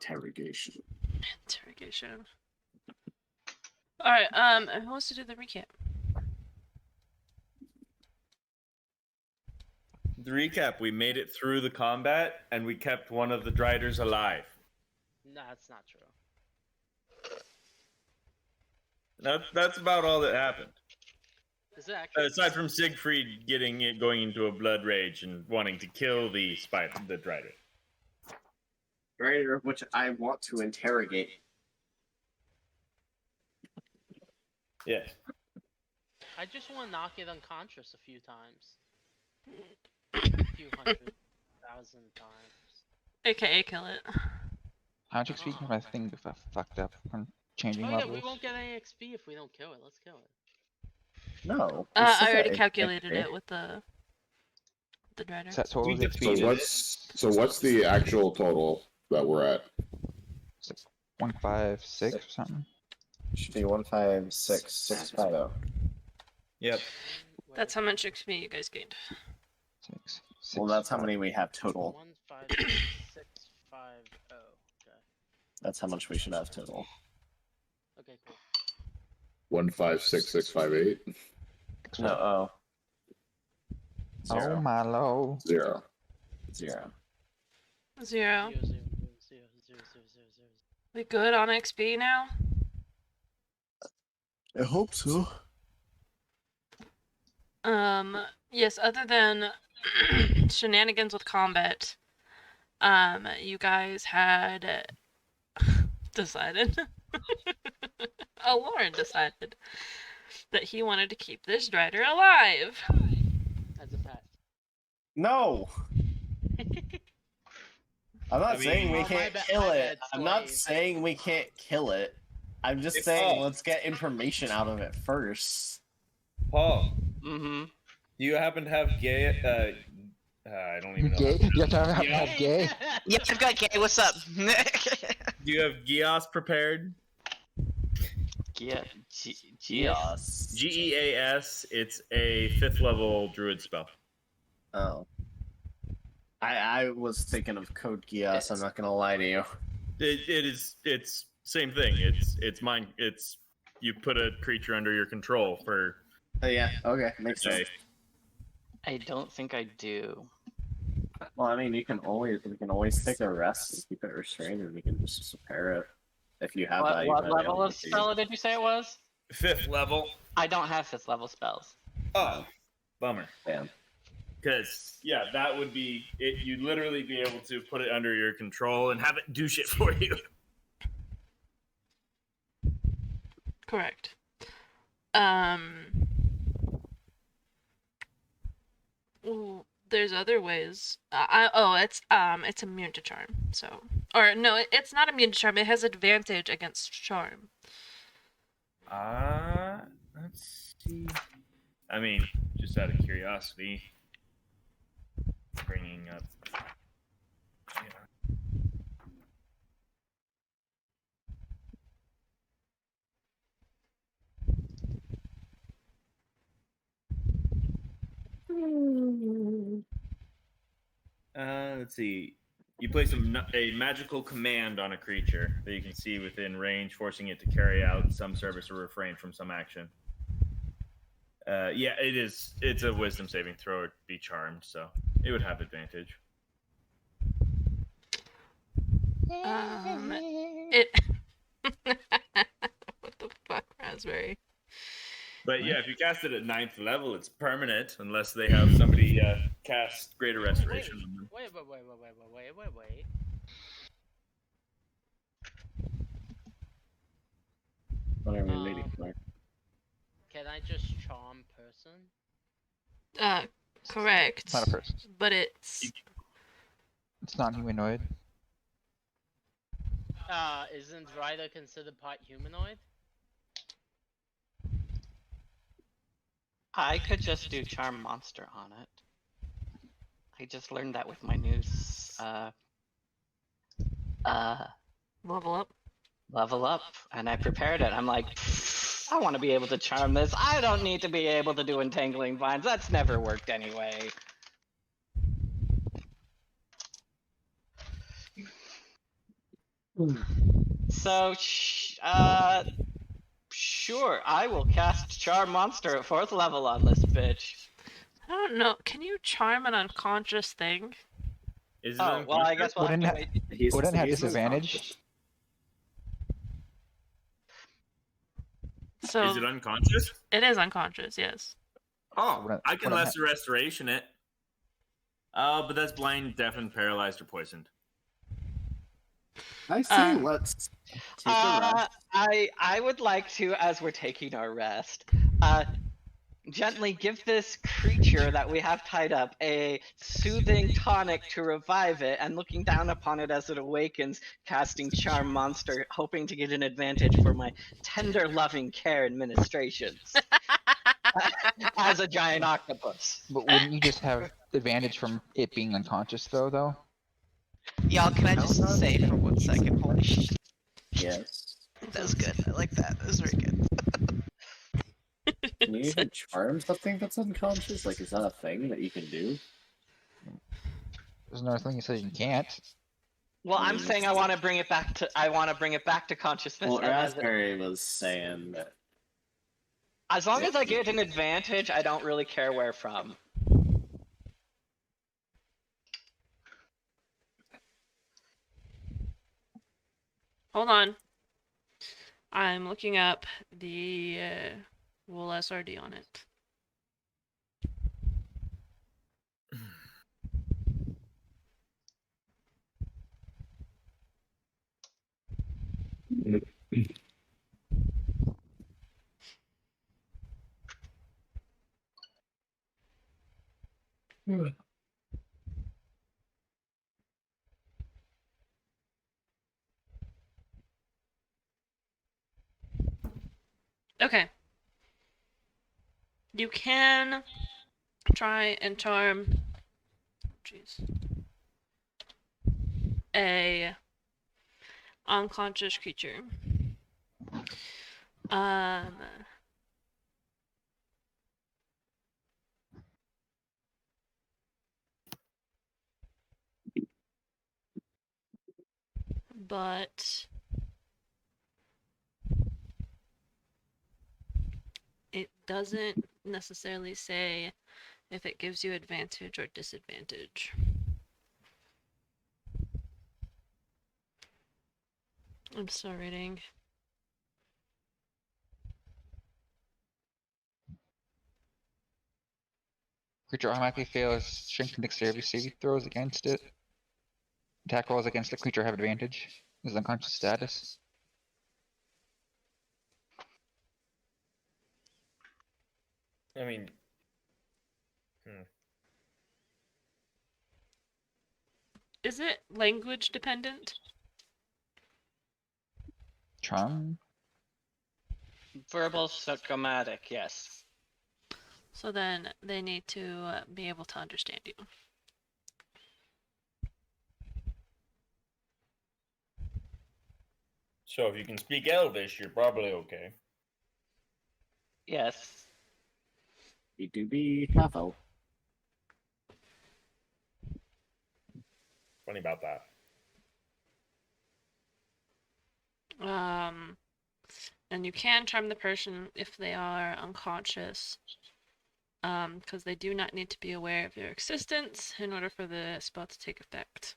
Interrogation. Interrogation. Alright, who wants to do the recap? The recap, we made it through the combat, and we kept one of the Driders alive. No, that's not true. That's about all that happened. Is it actually? Aside from Siegfried going into a blood rage and wanting to kill the Drider. Drider, which I want to interrogate. Yes. I just want to knock it unconscious a few times. A few 100,000 times. AKA kill it. How much XP can my thing be fucked up from changing Oh yeah, levels? we won't get any XP if we don't kill it. Let's kill it. No. I already calculated it with the Drider. Is that total XP? What's the actual total that we're at? 156 or something. Should be 156650. Yep. That's how much XP you guys gained. Six, Well, that's how many we have total. 156650. Okay. That's how much we should have total. Okay, cool. 156658. No, oh. Oh Zero. my low. 0. 0. 0. 0, 0, 0, 0, 0, 0, 0, 0. We good on XP now? I hope so. Yes, other than shenanigans with combat, you guys had decided, Lauren decided that he wanted to keep this Drider alive. As a pet. No! I'm not saying we Oh, can't my bad, kill my it. bad, I'm not slave. saying we can't kill it. I'm just It's saying all- let's get information out of it first. Paul, Mm-hmm. do you happen to have gay? I don't even know. Gay? You have to have gay? Yeah, I've got gay. What's up? Do you have Gios prepared? Yeah, Geos. Geas. It's a 5th level druid spell. Oh. I was thinking of Code Geos, I'm not gonna lie to you. It's same thing. It's mine. It's you put a creature under your control for Oh yeah, okay, makes a sense. I don't think I do. Well, I mean, we can always take a rest and keep it restrained, and we can just repair it if you have that. What level of spell did you say it was? 5th level. I don't have 5th level spells. Oh, bummer. Damn. Because yeah, that would be it. You'd literally be able to put it under your control and have it do shit for you. Correct. Ooh, there's other ways. It's immune to charm. So, or no, it's not immune to charm. It has advantage against charm. Let's see. I mean, just out of curiosity, bringing up. Let's see. You place a magical command on a creature that you can see within range, forcing it to carry out some service or refrain from some action. Yeah, it is. It's a wisdom saving throw or be charmed, so it would have advantage. It. What the fuck, Raspberry? But yeah, if you cast it at 9th level, it's permanent unless they have somebody cast Greater Restoration on them. Wait. What are we waiting for? Can I just charm person? Correct. It's not a person. But it's It's non-humanoid. Isn't Ryder considered part humanoid? I could just do Charm Monster on it. I just learned that with my new level up. level up, and I prepared it. I'm like, I want to be able to charm this. I don't need to be able to do Entangling Vines. That's never worked anyway. So, sure, I will cast Charm Monster at 4th level on this bitch. I don't know. Can you charm an unconscious thing? Is it Oh, well, I guess we'll have Wouldn't to it, wait. wouldn't it have he's disadvantage? So Is it unconscious? it is unconscious, yes. Oh, Wouldn't- I can wouldn't lesser restoration it. But that's blind, deafened, paralyzed, or poisoned. I say Uh, let's take a rest. I would like to, as we're taking our rest, gently give this creature that we have tied up a soothing tonic to revive it, and looking down upon it as it awakens, casting Charm Monster, hoping to get an advantage for my tender, loving care administrations as a giant octopus. But wouldn't you just have advantage from it being unconscious though? Y'all, can I just How not? say for 1 second? Holy shit, Yes. that was good. I like that. That was very good. Can you even charm something that's unconscious? Like, is that a thing that you can do? There's another thing you said you can't. Well, I'm saying I want to bring it back to consciousness. Well, and as, Raspberry was saying that. as long as I get an advantage, I don't really care where from. Hold on. I'm looking up the wool SRD on it. Okay. You can try and charm. Jeez. A unconscious creature. But it doesn't necessarily say if it gives you advantage or disadvantage. I'm still reading. Creature automatically fails strength and dexterity saving throws against it. Attack rolls against the creature have advantage. Is unconscious status. I mean, Is it language dependent? Charm? Verbal psychomatic, yes. So then they need to be able to understand you. so if you can speak Elvish, you're probably okay. Yes. You do be half elf. Funny about that. And you can charm the person if they are unconscious, because they do not need to be aware of your existence in order for the spell to take effect.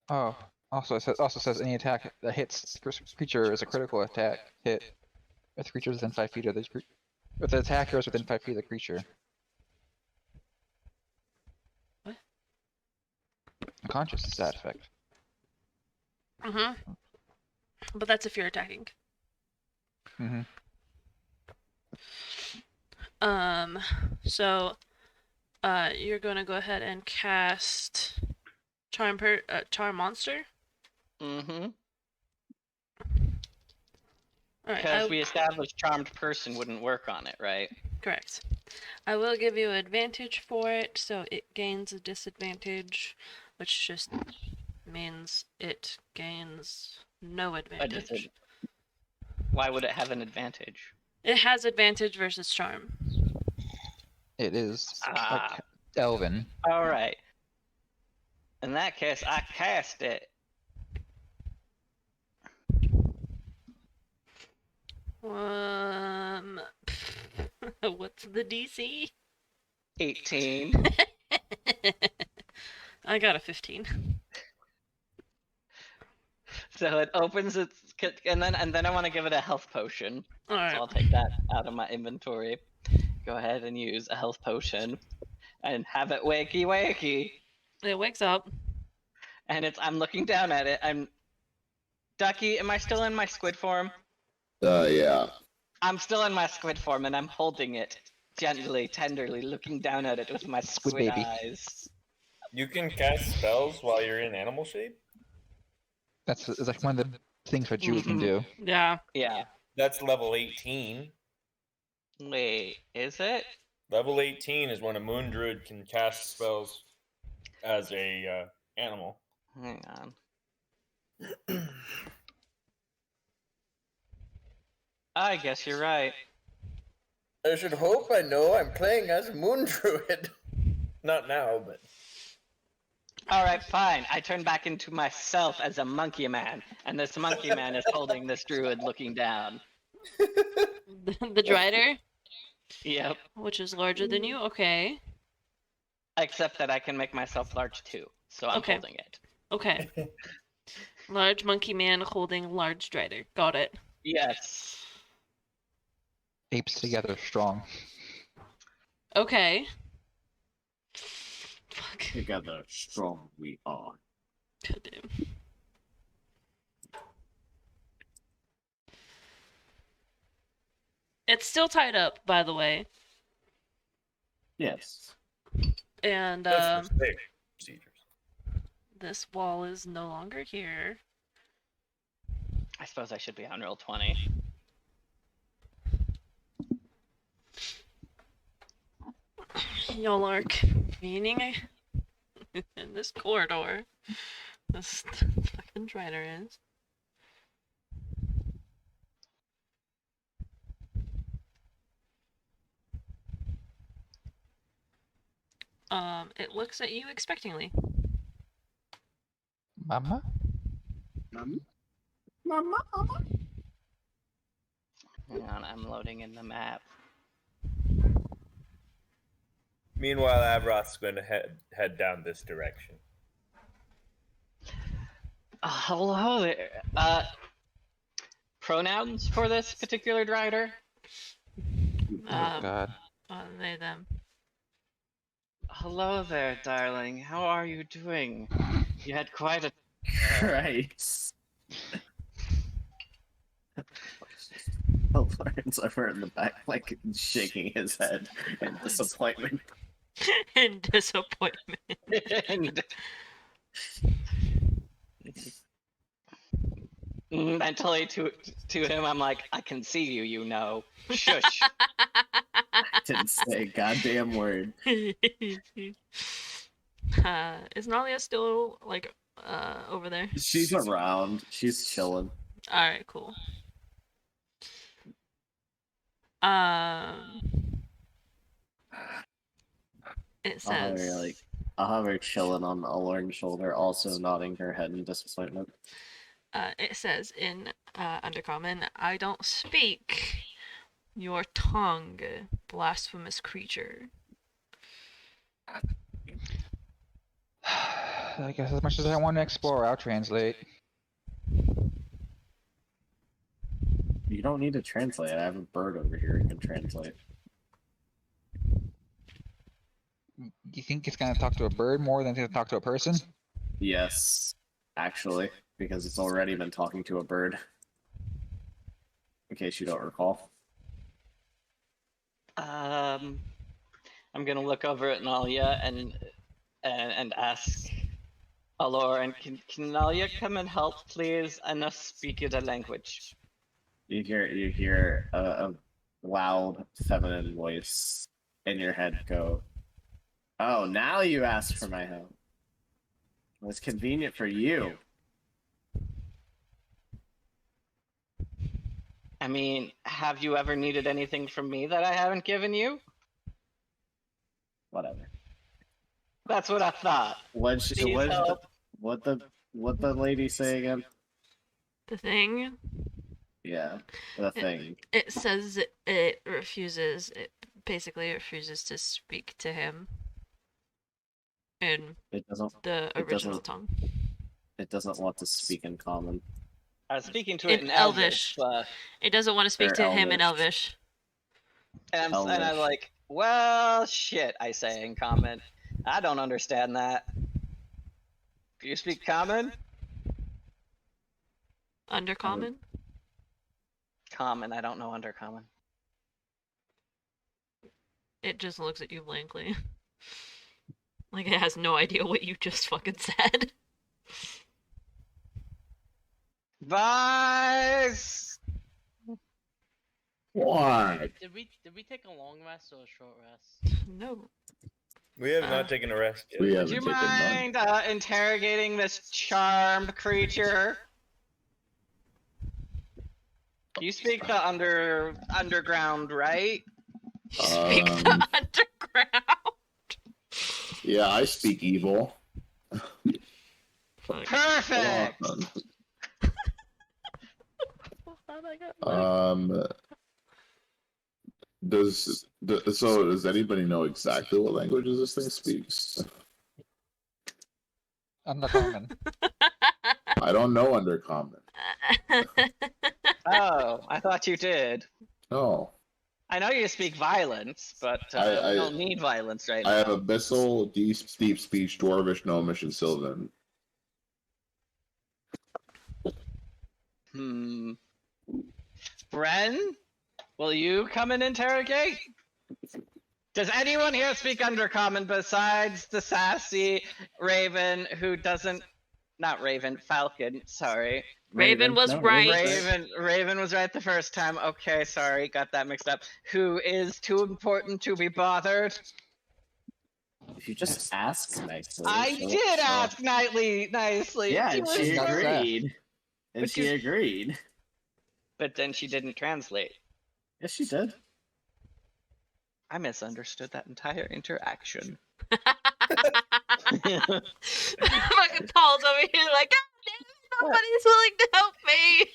Oh, also says any attack that hits creature is a critical attack hit. If the creature is within 5 feet of the if the attacker is within 5 feet of the creature. What? Unconscious is that effect. But that's if you're attacking. So, you're gonna go ahead and cast Charm Monster. Mm-hmm. All right, Because we established charmed person wouldn't work on it, right? correct. I will give you advantage for it, so it gains a disadvantage, which just means it gains no advantage. Why would it have an advantage? It has advantage versus charm. It is like Elven. All right. In that case, I cast it. What's the DC? 18. I got a 15. So it opens its, and then I want to give it a health potion. All right. So I'll take that out of my inventory. Go ahead and use a health potion, and have it wakey wakey. It wakes up. And I'm looking down at it. Ducky, am I still in my squid form? Yeah. I'm still in my squid form, and I'm holding it gently, tenderly, looking down at it with my Squid squid baby. eyes. You can cast spells while you're in animal shape? That's it's like one of the things a druid can Mhm. do. Yeah. Yeah. That's level 18. Wait, is it? Level 18 is when a moon druid can cast spells as a animal. Hang on. I guess you're right. I should hope I know I'm playing as a moon druid. Not now, but Alright, fine. I turn back into myself as a monkey man, and this monkey man is holding this druid looking down. The Drider, Yep. which is larger than you. Okay. Except that I can make myself large too, so I'm Okay. holding it. Okay. Large monkey man holding large Drider. Got it. Yes. Apes together strong. Okay. Fuck. Together strong we are. God damn. It's still tied up, by the way. Yes. And that's for safe procedures. this wall is no longer here. I suppose I should be on roll 20. Y'all are convening in this corridor. This fucking Drider is. It looks at you expectingly. Mama? Mama. Hang on, I'm loading in the map. Meanwhile, Avroth's going to head down this direction. Hello there. Pronouns for this particular Drider? Oh god. They, them. Hello there, darling. How are you doing? You had quite a... Christ. Oh, Lawrence over in the back, like shaking his head in disappointment. In disappointment. and... Mentally to him, I'm like, I can see you, you know. Shush. Didn't say a goddamn word. Is Nalia still like over there? She's around. She's chilling. All right, cool. It says I'll have her chilling on Alorn's shoulder, also nodding her head in disappointment. it says in Undercommon, I don't speak your tongue, blasphemous creature. I guess as much as I want to explore, I'll translate. You don't need to translate. I have a bird over here who can translate. You think it's gonna talk to a bird more than it's gonna talk to a person? Yes, actually, because it's already been talking to a bird. In case you don't recall. I'm gonna look over at Nalia and ask Alor, and can Nalia come and help, please? I not speak the language. You hear a loud feminine voice in your head go, "Oh, now you ask for my help. It was convenient for you." I mean, have you ever needed anything from me that I haven't given you? Whatever. That's what I thought. What she, Please what, help. what the lady say again? The thing. Yeah, the thing. It says it refuses. It basically refuses to speak to him in It doesn't. the It original doesn't. tongue. It doesn't want to speak in common. I was speaking to it In in Elvish. Elvish, It doesn't want to speak Or to him in Elvish. Elvish. and I'm Elvish. like, well, shit, I say in comment. I don't understand that. Do you speak common? Undercommon? Common, I don't know undercommon. It just looks at you blankly. Like it has no idea what you just fucking said. Vice! What? Did we take a long rest or a short rest? No. We have not taken a rest yet. We Would haven't you taken none. mind interrogating this charmed creature? You speak the underground, right? You speak the Um, underground. Yeah, I speak evil. Fuck. Perfect! How'd I get luck? Does anybody know exactly what languages this thing speaks? Undercommon. I don't know Undercommon. Oh, I thought you did. No. I know you speak violence, but I- we don't need violence right I have now. Abyssal, Deep Speech, Dwarvish, Gnomish, and Sylvan. Bren, will you come and interrogate? Does anyone here speak Undercommon besides the sassy Raven who doesn't... Not Raven, Falcon, sorry. Raven was right. Raven was right the first time. Okay, sorry, got that mixed up. Who is too important to be bothered? If you just ask nicely. I did ask nicely. Yeah, and You she were so- agreed. And But she you- agreed. But then she didn't translate. Yes, she did. I misunderstood that entire interaction. Fucking Paul's over here like, God damn it, nobody's willing to help me.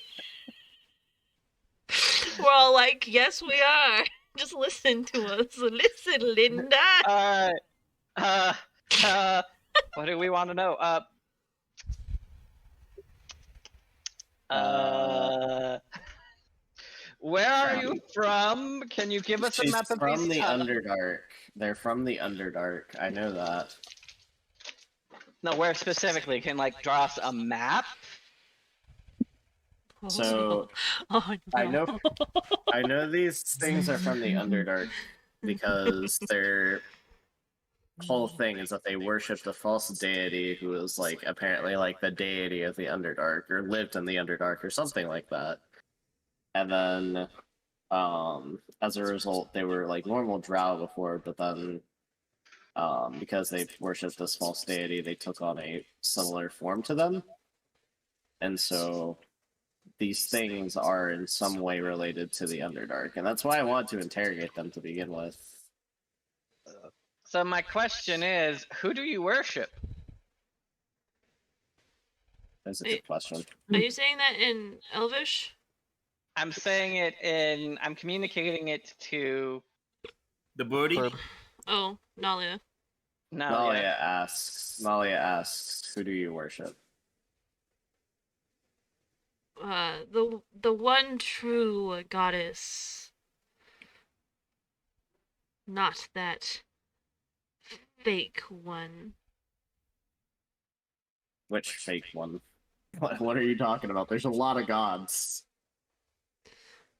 We're all like, yes, we are. Just listen to us. Listen, Linda. What do we want to know? Where are you from? Can you give us a She's map of from these the tunnels? Underdark. They're from the Underdark. I know that. No, where specifically? Can like draw us a map? So oh, no. I know these things are from the Underdark because their whole thing is that they worship the false deity who is like apparently like the deity of the Underdark or lived in the Underdark or something like that. And then as a result they were like normal drow before, but then because they worshipped this false deity, they took on a similar form to them. And so these things are in some way related to the Underdark, and that's why I want to interrogate them to begin with. So my question is, who do you worship? That's a good question. Are you saying that in Elvish? I'm saying it in... I'm communicating it to... The booty? Verb. Oh, Nalia. No, Nalia asks, who do you worship? The one true goddess. Not that fake one. Which fake one? What are you talking about? There's a lot of gods.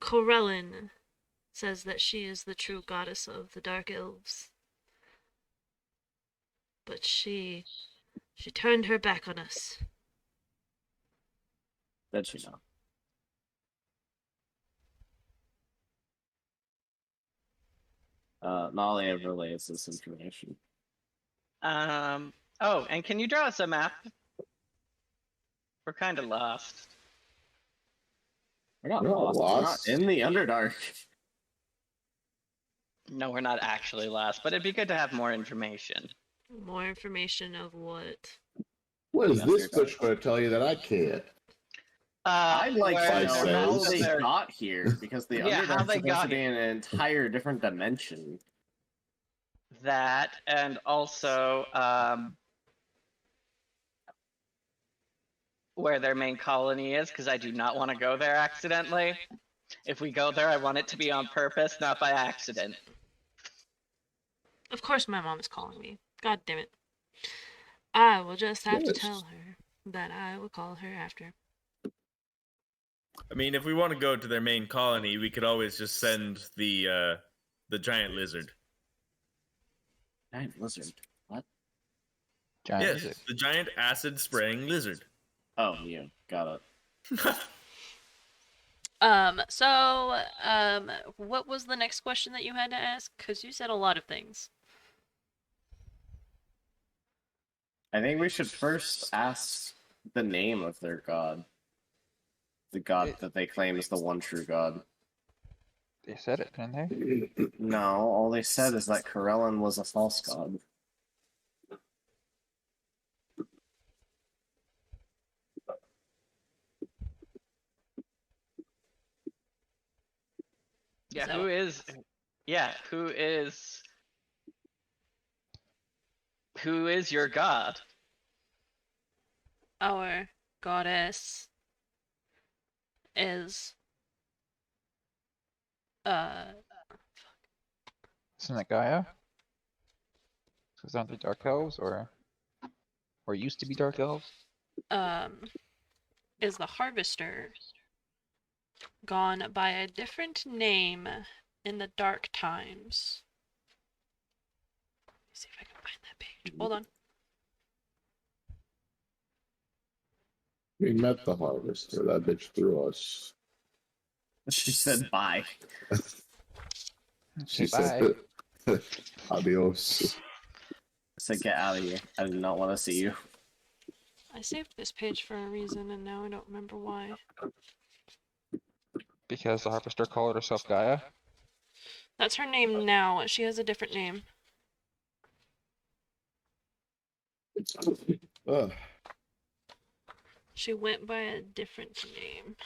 Corellin says that she is the true goddess of the Dark Elves. But she turned her back on us. Did she know? Nalia relays this information. Oh, and can you draw us a map? We're kind of lost. We're not We're not lost. We're not lost. in the Underdark. No, we're not actually lost, but it'd be good to have more information. More information of what? What is Yes, this you're bitch going to tell you that I can't? I'd like to where know their how most of they their- got here, because the Yeah, how Underdark's they supposed got to be here. in an entire different dimension. that, and also where their main colony is, because I do not want to go there accidentally. If we go there, I want it to be on purpose, not by accident. Of course, my mom is calling me. God damn it. I will just have to Yes. tell her that I will call her after. I mean, if we want to go to their main colony, we could always just send the giant lizard. Giant lizard. What? Giant Yes, lizard. the giant acid spraying lizard. Oh, you got it. What was the next question that you had to ask? Because you said a lot of things. I think we should first ask the name of their god. The god that they claim is the one true god. They said it, didn't they? No, all they said is that Corellin was a false god. Yeah, So- who is? Yeah, who is your god? Our goddess is Isn't it Gaia? Because aren't they dark elves, or used to be dark elves? Is the harvester, gone by a different name in the dark times. Let me see if I can find that page. Hold on. We met the harvester. That bitch threw us. She said bye. She Okay, said, adios. I said get out of here. I do not want to see you. I saved this page for a reason and now I don't remember why. because the harvester called herself Gaia. That's her name now. She has a different name. Ugh. She went by a different name.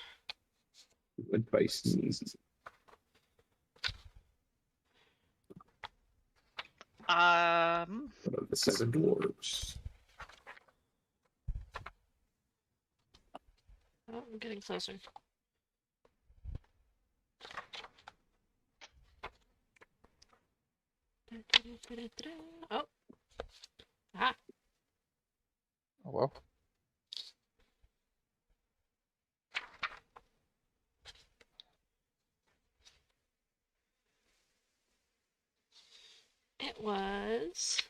Went by sneeze. One of the seven dwarves. Oh, I'm getting closer. Oh. Ah. Oh well. It was...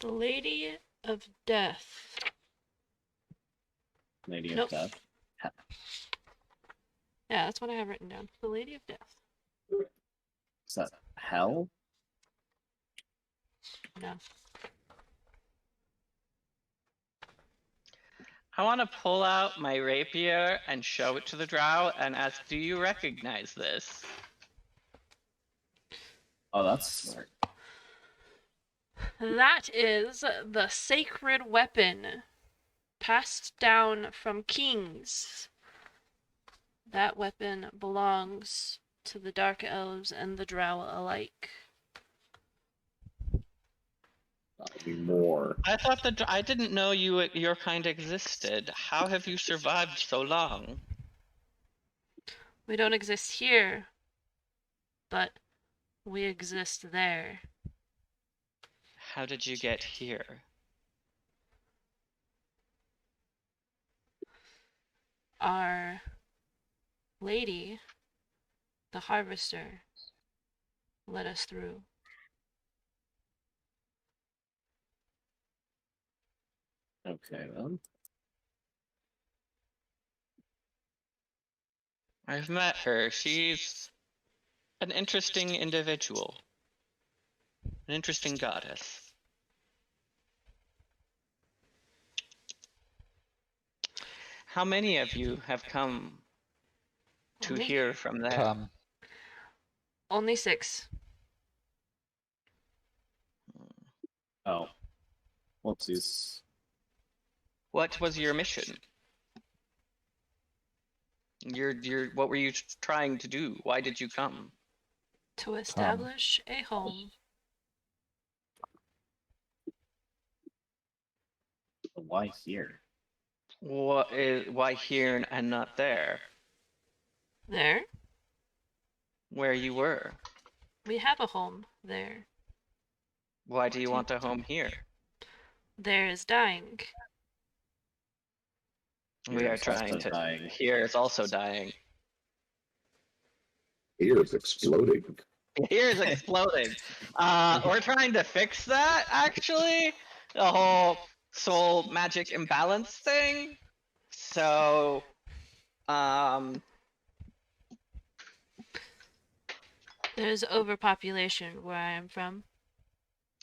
The Lady of Death. Lady of Nope. Death. Yeah, that's what I have written down. The Lady of Death. Is that hell? No. I want to pull out my rapier and show it to the drow and ask, do you recognize this? Oh, that's smart. That is the sacred weapon passed down from kings. That weapon belongs to the Dark Elves and the Drow alike. That'll be more. I thought I didn't know your kind existed. How have you survived so long? We don't exist here, but we exist there. How did you get here? Our lady, the harvester, let us through. Okay, then. I've met her. She's an interesting individual. An interesting goddess. How many of you have come to Only- hear from there? Come. Only 6. Oh. Whoopsies. What was your mission? What were you trying to do? Why did you come? To establish a home. Why here? Why here and not there? There. Where you were? We have a home there. Why do you want a home here? There is dying. We Here are is trying also to. dying. Here is also dying. Here is exploding. Here is exploding. We're trying to fix that, actually. The whole soul magic imbalance thing. So, There's overpopulation where I am from.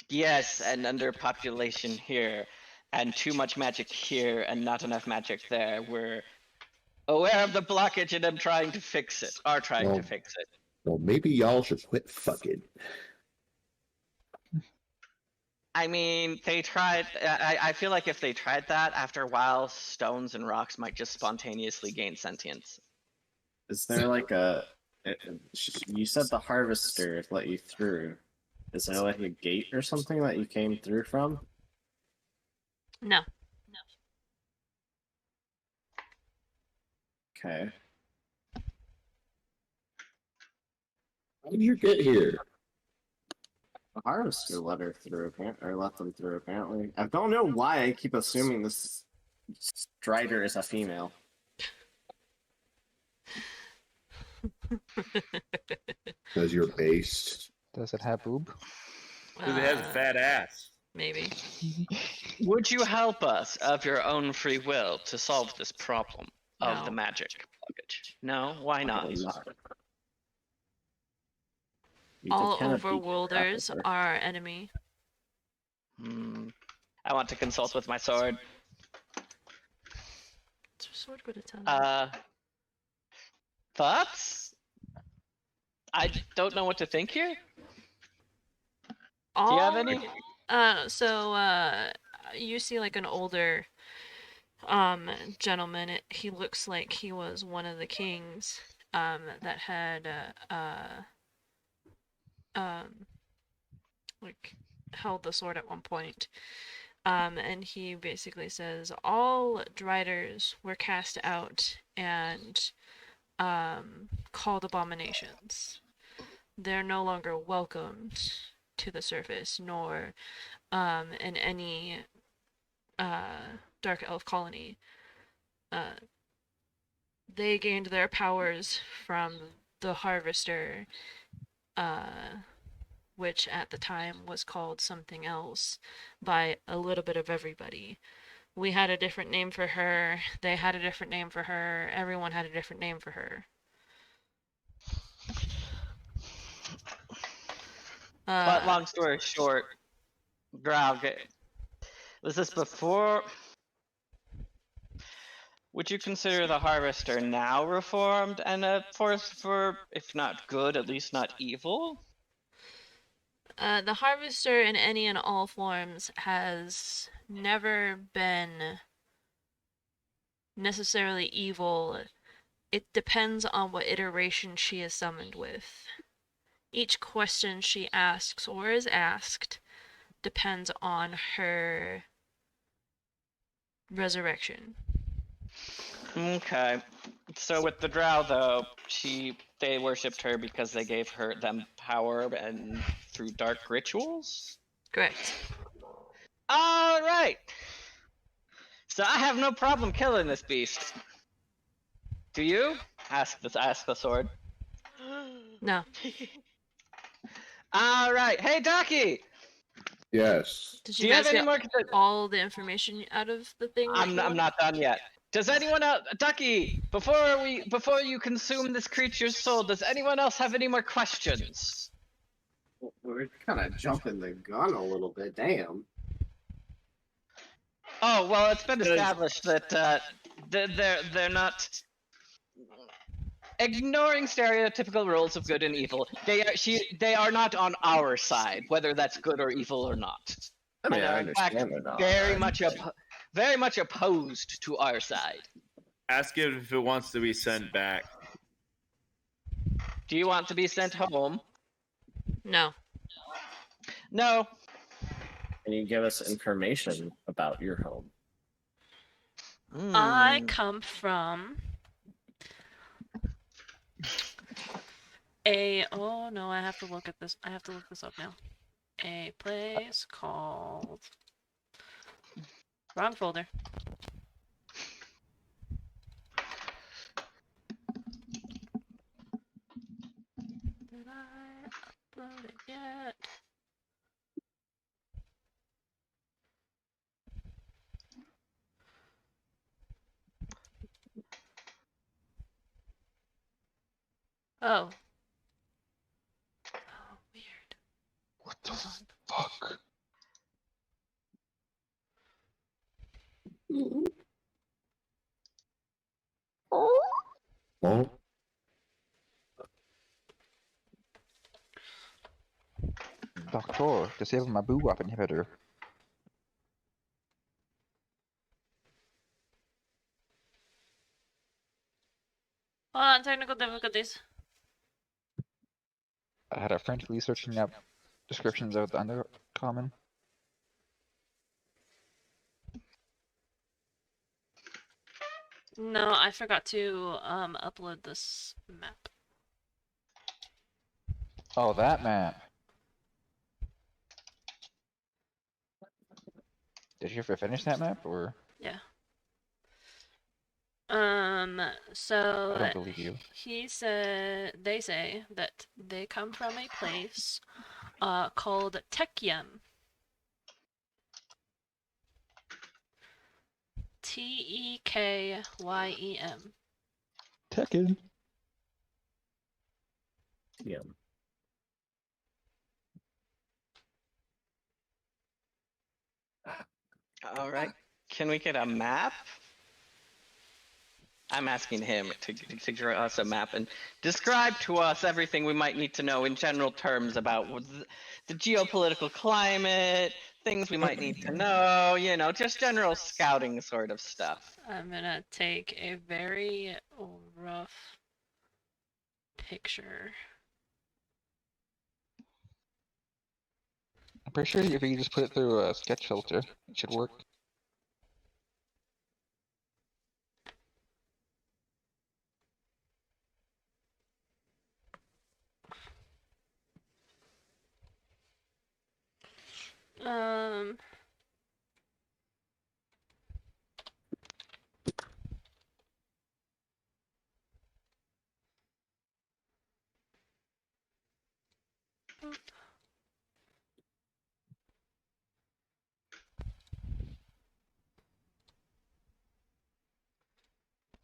yes, and underpopulation here, and too much magic here, and not enough magic there. We're aware of the blockage and I'm trying to fix it. Are trying to Well- fix it. Well, maybe y'all should quit fucking. I mean, they tried. I feel like if they tried that, after a while, stones and rocks might just spontaneously gain sentience. Is there like a? You said the harvester let you through. Is there like a gate or something that you came through from? No. Okay. How did you get here? The harvester let her through, or let them through. Apparently, I don't know why I keep assuming this Strider is a female. Because you're based. Does it have boob? Because it has a fat ass. Maybe. Would you help us of your own free will to solve this problem of the No. magic blockage? No? Why not? You All could kinda beat the crap overworlders out of her. are our enemy. I want to consult with my sword. What's your sword gonna tell me? Thoughts? I don't know what to think here. All, Do you have any? You see like an older gentleman. He looks like he was one of the kings that had like held the sword at one point. And he basically says all Driders were cast out and called abominations. They're no longer welcomed to the surface, nor in any Dark Elf colony. They gained their powers from the Harvester, which at the time was called something else by a little bit of everybody. We had a different name for her, they had a different name for her, everyone had a different name for her. But long story short, Graug, was this before? Would you consider the Harvester now reformed and a force for, if not good, at least not evil? The Harvester in any and all forms has never been necessarily evil. It depends on what iteration she is summoned with. Each question she asks or is asked depends on her resurrection. Okay. So with the Drow, though, they worshipped her because they gave them power and through dark rituals. Correct. All right. So I have no problem killing this beast. Do you? Ask the sword. No. All right. Hey, Ducky. Yes. Did Do you you guys have any get more? all the information out of the thing? I'm not done yet. Does anyone else, Ducky? Before you consume this creature's soul, does anyone else have any more questions? We're kind of jumping the gun a little bit. Damn. Oh well, it's been established that they're not ignoring stereotypical roles of good and evil. They are not on our side, whether that's good or evil or not. I mean, And I are in fact understand they're not. very much opposed to our side. Ask it if it wants to be sent back. Do you want to be sent home? No. No. Can you give us information about your home? I Hmm. come from oh no, I have to look at this. I have to look this up now. A place called wrong folder. Did I upload it yet? Oh. Oh, weird. What the Hold on. fuck? Oh, Doctor, disable my boo-wop inhibitor. Hold on, technical difficulties. I had a frantically searching up descriptions of the undercommon. No, I forgot to upload this map. Oh, that map. Did you ever finish that map, or? Yeah. I So don't believe you. they say that they come from a place called Tekyem. Tekyem. Tekken. Yeah. All right. Can we get a map? I'm asking him to draw us a map and describe to us everything we might need to know in general terms about the geopolitical climate, things we might need to know, you know, just general scouting sort of stuff. I'm gonna take a very rough picture. I'm pretty sure if you just put it through a sketch filter, it should work. Um.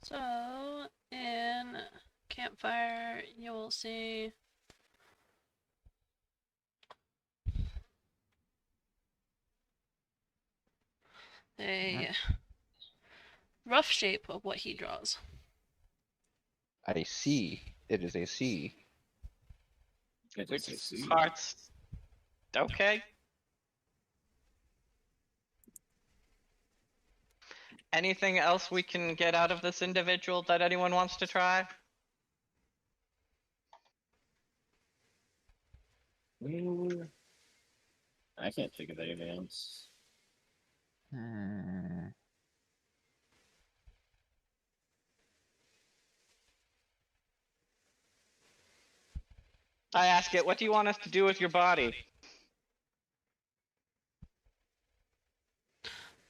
So, in Campfire, you will see a rough shape of what he draws. I see. It is a C. Which parts? Okay. Anything else we can get out of this individual that anyone wants to try? I can't think of anything else. Hmm. I ask it, what do you want us to do with your body?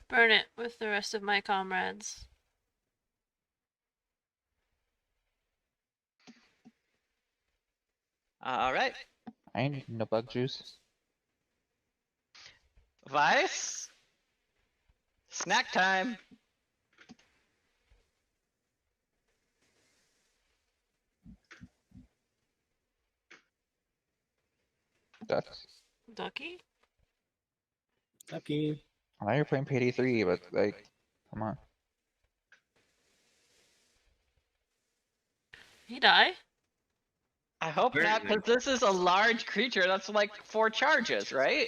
Burn it with the rest of my comrades. All right. I ain't eating no bug juice. Vice? Snack time. Ducks. Ducky? Lucky. I know you're playing Payday 3, but like, come on. he die? I hope not, because this is a large creature. That's like 4 charges, right?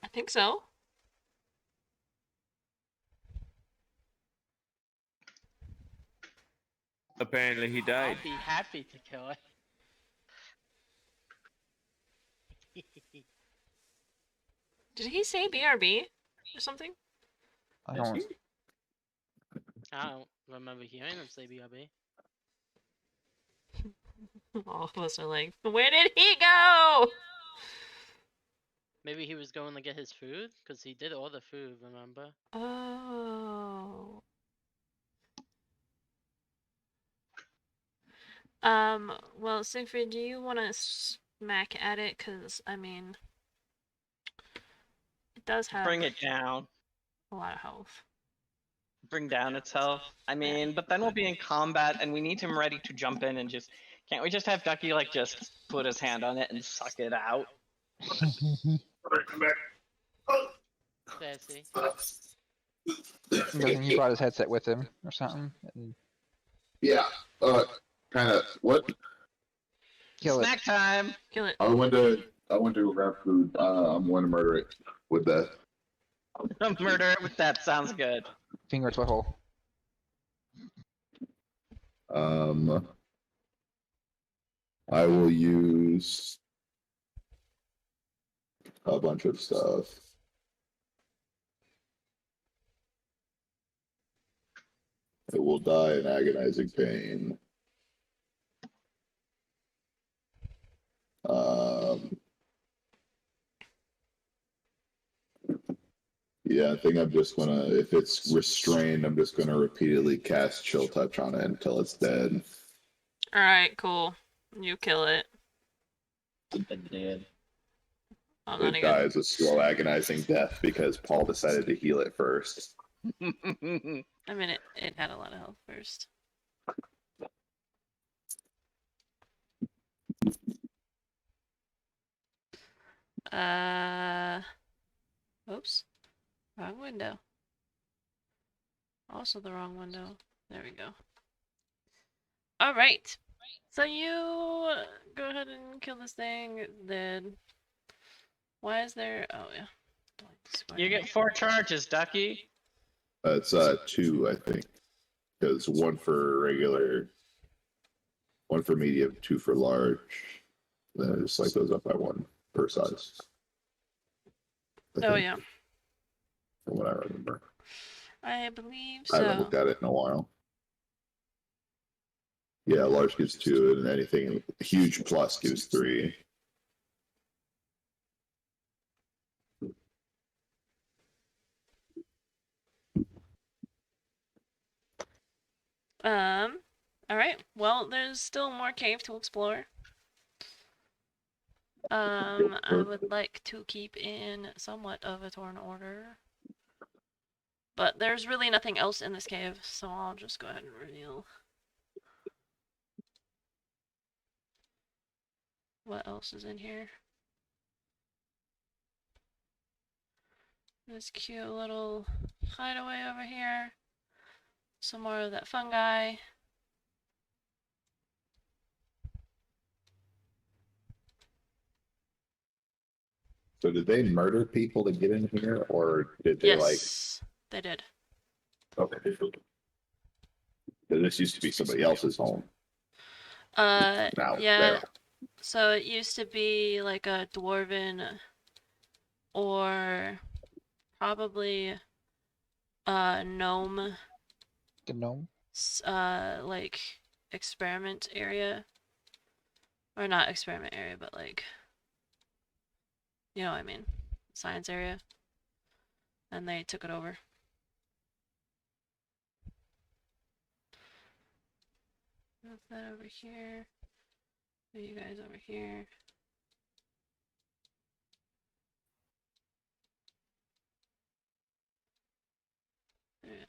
I think so. Apparently, he died. I'll be happy to kill it. Did he say BRB or something? I don't. I don't remember hearing him say BRB. All of us are like, where did he go? Maybe he was going to get his food, because he did order food, remember? Oh. Well, Siegfried, do you want to smack at it? Because, I mean, it does have Bring it down. a lot of health. Bring down its health. I mean, but then we'll be in combat and we need him ready to jump in and just. Can't we just have Ducky, like, just put his hand on it and suck it out? Alright, come back. Sassy. I think he brought his headset with him or something. And Yeah. Kind of. What? kill it. Snack time! Kill it. I went to grab food. I'm going to murder it with that. Murder it with that, sounds good. Finger its butthole. I will use a bunch of stuff. It will die in agonizing pain. Yeah, I think I'm just gonna, if it's restrained, I'm just gonna repeatedly cast Chill Touch on it until it's dead. Alright, cool. You kill it. Dead. I'm not It even. dies a slow, agonizing death because Paul decided to heal it first. I mean, it had a lot of health first. Oops. Wrong window. Also the wrong window. There we go. Alright. So you go ahead and kill this thing, then why is there oh yeah. You get 4 charges, Ducky. It's 2, I think. Because 1 for regular, 1 for medium, 2 for large. Then it just like goes up by 1 per size. I Oh think, yeah. from what I remember. I believe I haven't so. looked at it in a while. Yeah, large gives 2, and anything huge plus gives 3. Alright. Well, there's still more cave to explore. I would like to keep in somewhat of a torn order. But there's really nothing else in this cave, so I'll just go ahead and reveal. What else is in here? This cute little hideaway over here. Some more of that fungi. So did they murder people to get in here, or did they Yes, they did. Okay. This used to be somebody else's home. Now Yeah. they're- So it used to be like a dwarven or probably a gnome The gnome. like experiment area. Or not experiment area, but like you know what I mean. Science area. And they took it over. Move that over here. Move you guys over here. There we go.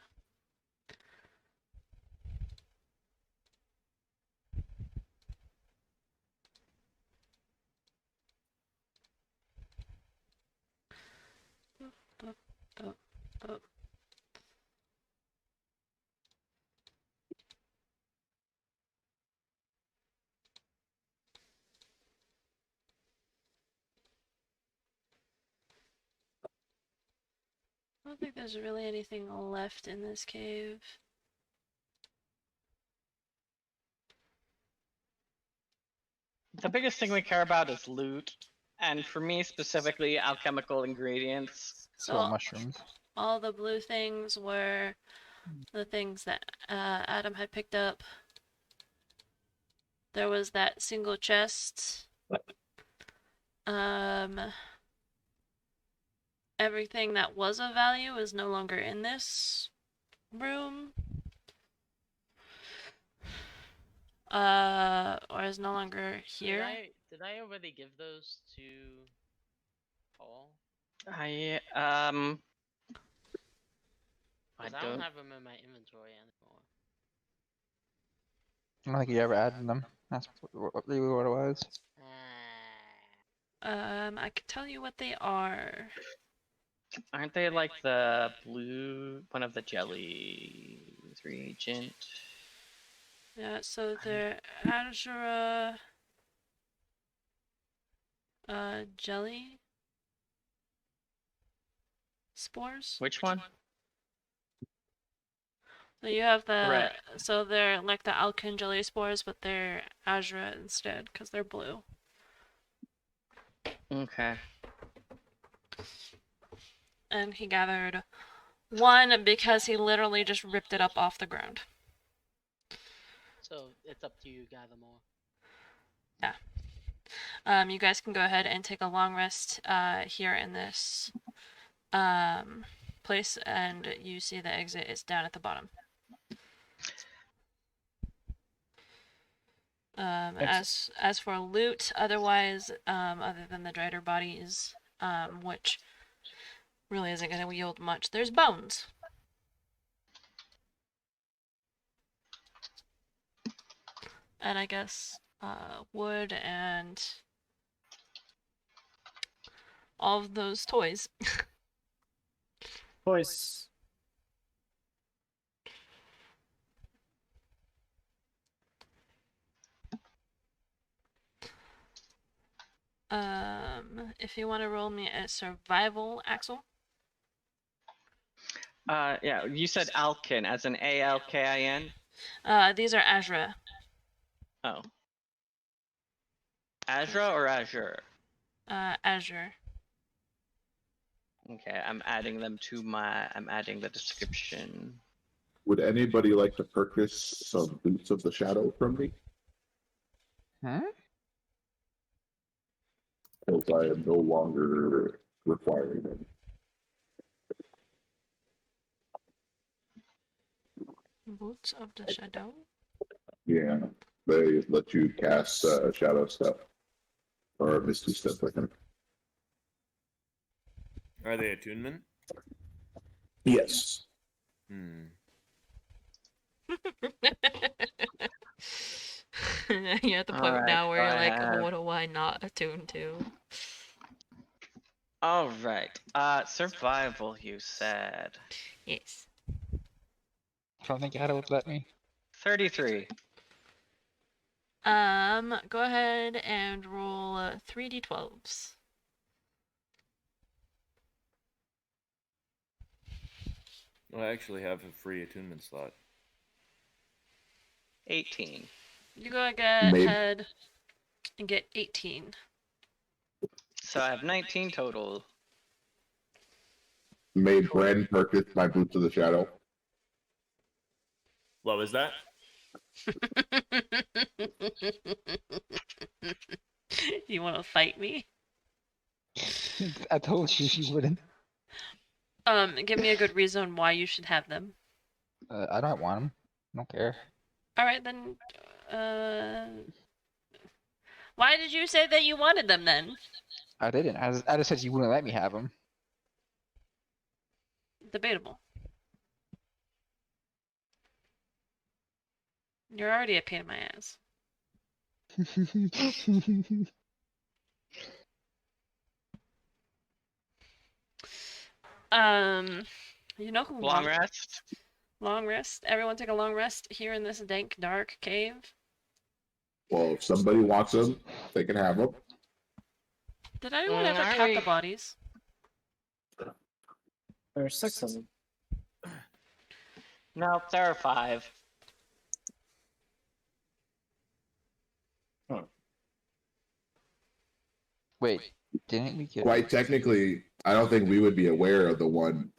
Up, up, up. I don't think there's really anything left in this cave. The biggest thing we care about is loot, and for me specifically, alchemical ingredients. So So mushrooms. all the blue things were the things that Adam had picked up. There was that single chest. Everything that was of value is no longer in this room. Or is no longer here. Did I already give those to Paul? I 'Cause I don't. don't have them in my inventory anymore. I don't think you ever added them. That's really what it was. I can tell you what they are. Aren't they like the blue one of the jelly reagent? Yeah, so they're Azura jelly spores. Which one? So you have the Right. so they're like the Alkin jelly spores, but they're Azura instead because they're blue. Okay. And he gathered one because he literally just ripped it up off the ground. So it's up to you, gather more. You guys can go ahead and take a long rest here in this place, and you see the exit is down at the bottom. As for loot, otherwise, other than the drider bodies, which really isn't going to yield much, there's bones. And I guess wood and all of those toys. Toys. If you want to roll me a survival, Axel. Yeah, you said Alkin as an Alkin. These are Azura. Oh. Azra or Azure? Azure. Okay, I'm adding them to my. I'm adding the description. Would anybody like to purchase some Boots of the Shadow from me? Huh? Because I am no longer requiring them. Boots of the Shadow. Yeah, they let you cast shadow stuff or misty stuff, I think. Are they attunement? Yes. Hmm. You're at the point Alright, now where you're I like, have- what do I not attune to? All right. Survival. You said Yes. I don't think Ada would let me. 33. Go ahead and roll 3d12s. Well, I actually have a free attunement slot. 18. You go Maybe. ahead and get 18. So I have 19 total. Made Bren purchase my Boots of the Shadow. What was that? You want to fight me? I told you she wouldn't. Give me a good reason why you should have them. I don't want them. I don't care. Alright, then, why did you say that you wanted them then? I didn't. I just said you wouldn't let me have them. Debatable. You're already a pain in my ass. You know who Long rest. Long rest. Everyone take a long rest here in this dank, dark cave. Well, if somebody wants them, they can have them. Did anyone ever count the bodies? There are 6 of them. No, there are 5. Wait, didn't we get? Quite technically, I don't think we would be aware of the one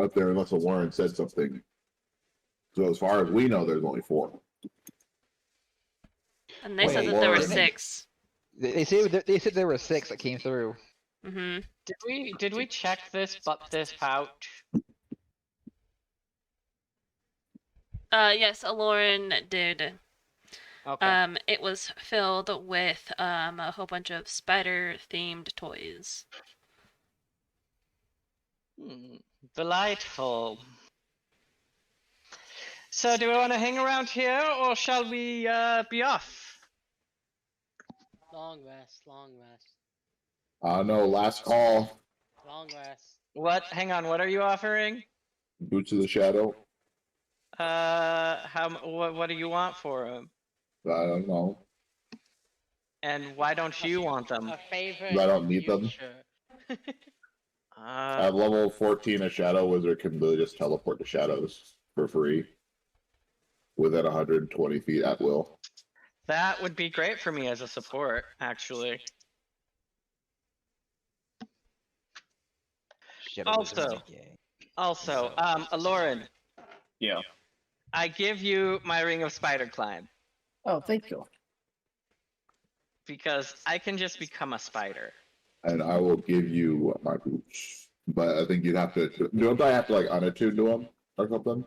up there unless Lauren said something. So as far as we know, there's only 4. And they Wait, said that there were Lauren. 6. They said there were 6 that came through. Mm-hmm. Did we check this pouch? Yes, Aloran did. Okay. It was filled with a whole bunch of spider-themed toys. Delightful. So, do we want to hang around here, or shall we be off? Long rest, long rest, No, last call. long rest. What? Hang on. What are you offering? Boots of the Shadow. What do you want for them? I don't know. And why don't you want them? A favorite I don't need them. future. At level 14, a Shadow Wizard can really just teleport to shadows for free within 120 feet at will. That would be great for me as a support, actually. Also, Aloran, Yeah. I give you my Ring of Spider Climb Oh, thank you. because I can just become a spider. And I will give you my boots. But I think you'd have to. Don't I have to like unattune to them or something?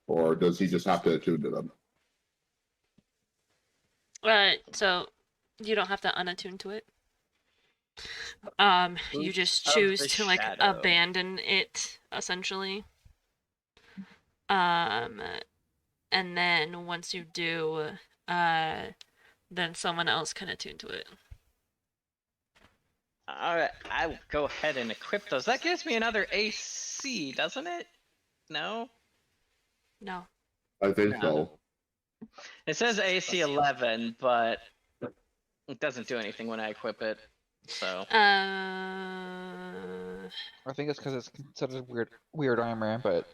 Or does he just have to attune to them? So you don't have to unattune to it. You Boots just of choose the to like Shadow. abandon it, essentially. And then once you do, then someone else can attune to it. Alright, I will go ahead and equip those. That gives me another AC, doesn't it? No? No. I think No. so. It says AC 11, but it doesn't do anything when I equip it. So. I think it's because it's considered weird armor, but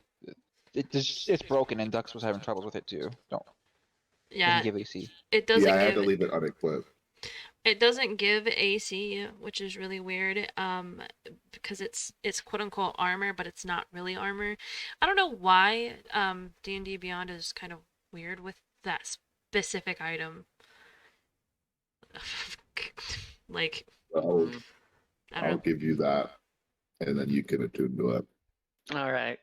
it's broken, and Dux was having troubles with it too. Yeah, Didn't give AC. it doesn't Yeah, I had give to leave it unequipped. it doesn't give AC, which is really weird. Because it's quote unquote armor, but it's not really armor. I don't know why D&D Beyond is kind of weird with that specific item. Like, I'll, I don't I'll know. give you that, and then you can attune to it. Alright.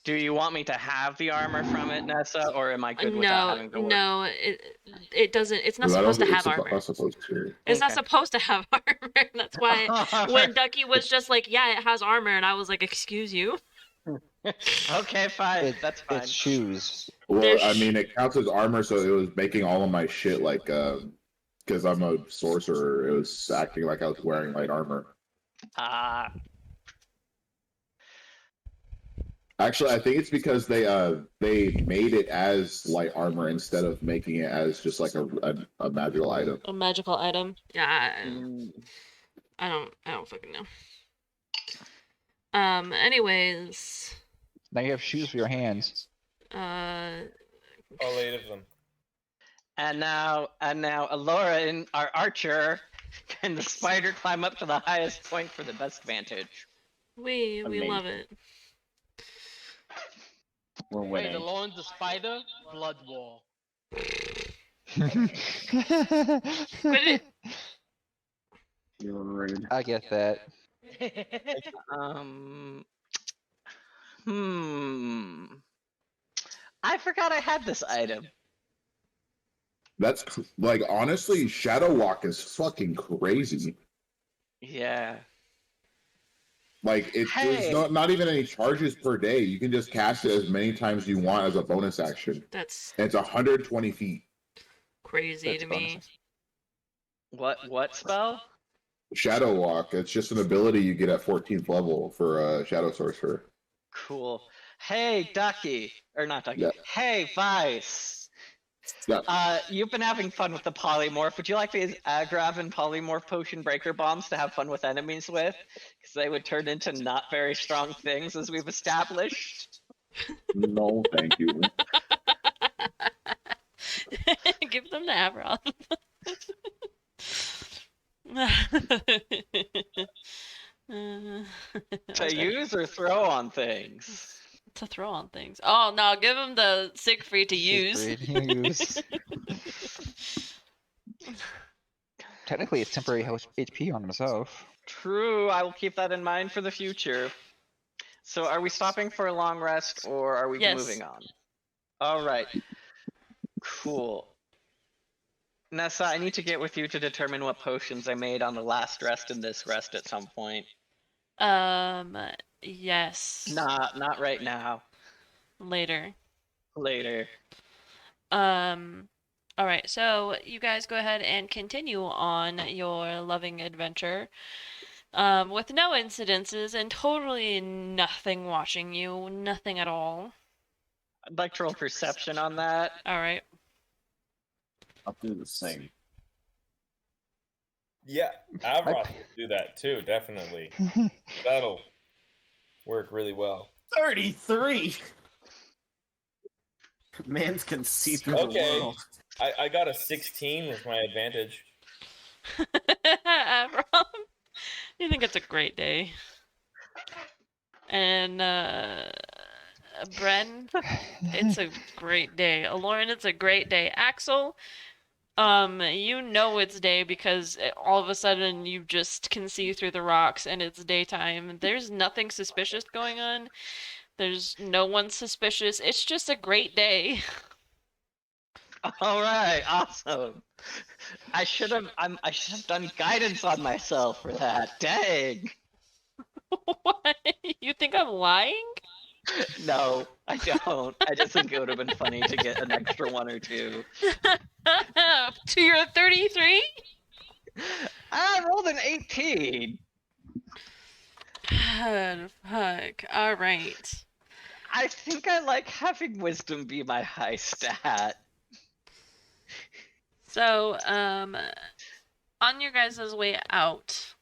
Do you want me to have the armor from it, Nessa, or am I good without having to work? No, it doesn't. It's not Because I don't supposed to think have armor. Not supposed to. It's not Okay. supposed to have armor. That's why when Ducky was just like, "Yeah, it has armor," and I was like, "Excuse you." Okay, fine. That's fine. It's shoes. Well, There's- I mean, it counts as armor, so it was making all of my shit like, because I'm a sorcerer, it was acting like I was wearing light armor. Actually, I think it's because they made it as light armor instead of making it as just like a magical item. A magical item. Yeah, Mm. I don't fucking know. Anyways, Now you have shoes for your hands. uh, All 8 of them. And now, Alora, our archer, can the spider climb up to the highest point for the best vantage? we Amazing. love it. We're Wait, winning. alone the spider? Blood war. You're rude. I get that. I forgot I had this item. That's like honestly, Shadow Walk is fucking crazy. Yeah. Like Hey. there's not even any charges per day. You can just cast it as many times as you want as a bonus action. That's And it's 120 feet. crazy That's to me. bonus. What spell? Shadow Walk. It's just an ability you get at 14th level for a Shadow Sorcerer. Cool. Hey, Ducky. Or not Ducky. Yeah. Hey, Vice. You've been having fun with the polymorph. Would you like these Agrav and polymorph potion breaker bombs to have fun with enemies with? Because they would turn into not very strong things, as we've established. No, thank you. Give them to Avril. To use or throw on things? To throw on things. Oh no, give them the Siegfried to use. Siegfried, you use. Technically, it's temporary HP on himself. True, I will keep that in mind for the future. So are we stopping for a long rest, or are we Yes. moving on? Alright. Cool. Nessa, I need to get with you to determine what potions I made on the last rest and this rest at some point. Yes. Not right now. Later. Later. Alright, so you guys go ahead and continue on your loving adventure. With no incidences and totally nothing watching you. Nothing at all. I'd like to roll perception on that. Alright. I'll do the same. Yeah, Avroth will do that too, definitely. That'll work really well. 33! Mans can see through the Okay. world. I got a 16 with my advantage. Avram, you think it's a great day. And, Bren, it's a great day. Lauren, it's a great day. Axel, you know it's day because all of a sudden you just can see through the rocks and it's daytime. There's nothing suspicious going on. There's no one suspicious. It's just a great day. Alright, awesome. I should have done guidance on myself for that. Dang. What? You think I'm lying? No, I don't. I just think it would have been funny to get an extra one or two. To your 33? I rolled an 18. God, fuck. Alright. I think I like having wisdom be my high stat. So, on your guys' way out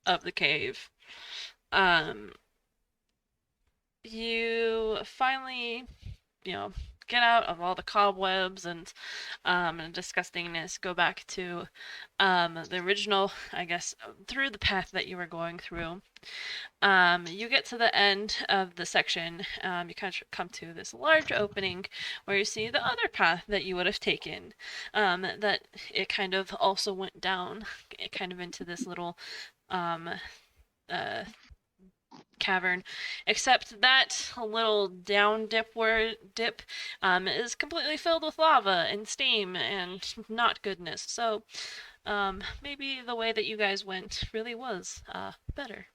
of the cave, you finally, get out of all the cobwebs and disgustingness, go back to the original, I guess, through the path that you were going through. You get to the end of the section, you kind of come to this large opening where you see the other path that you would have taken, that it kind of also went down, kind of into this little cavern, except that little down dip is completely filled with lava and steam and not goodness. So maybe the way that you guys went really was better.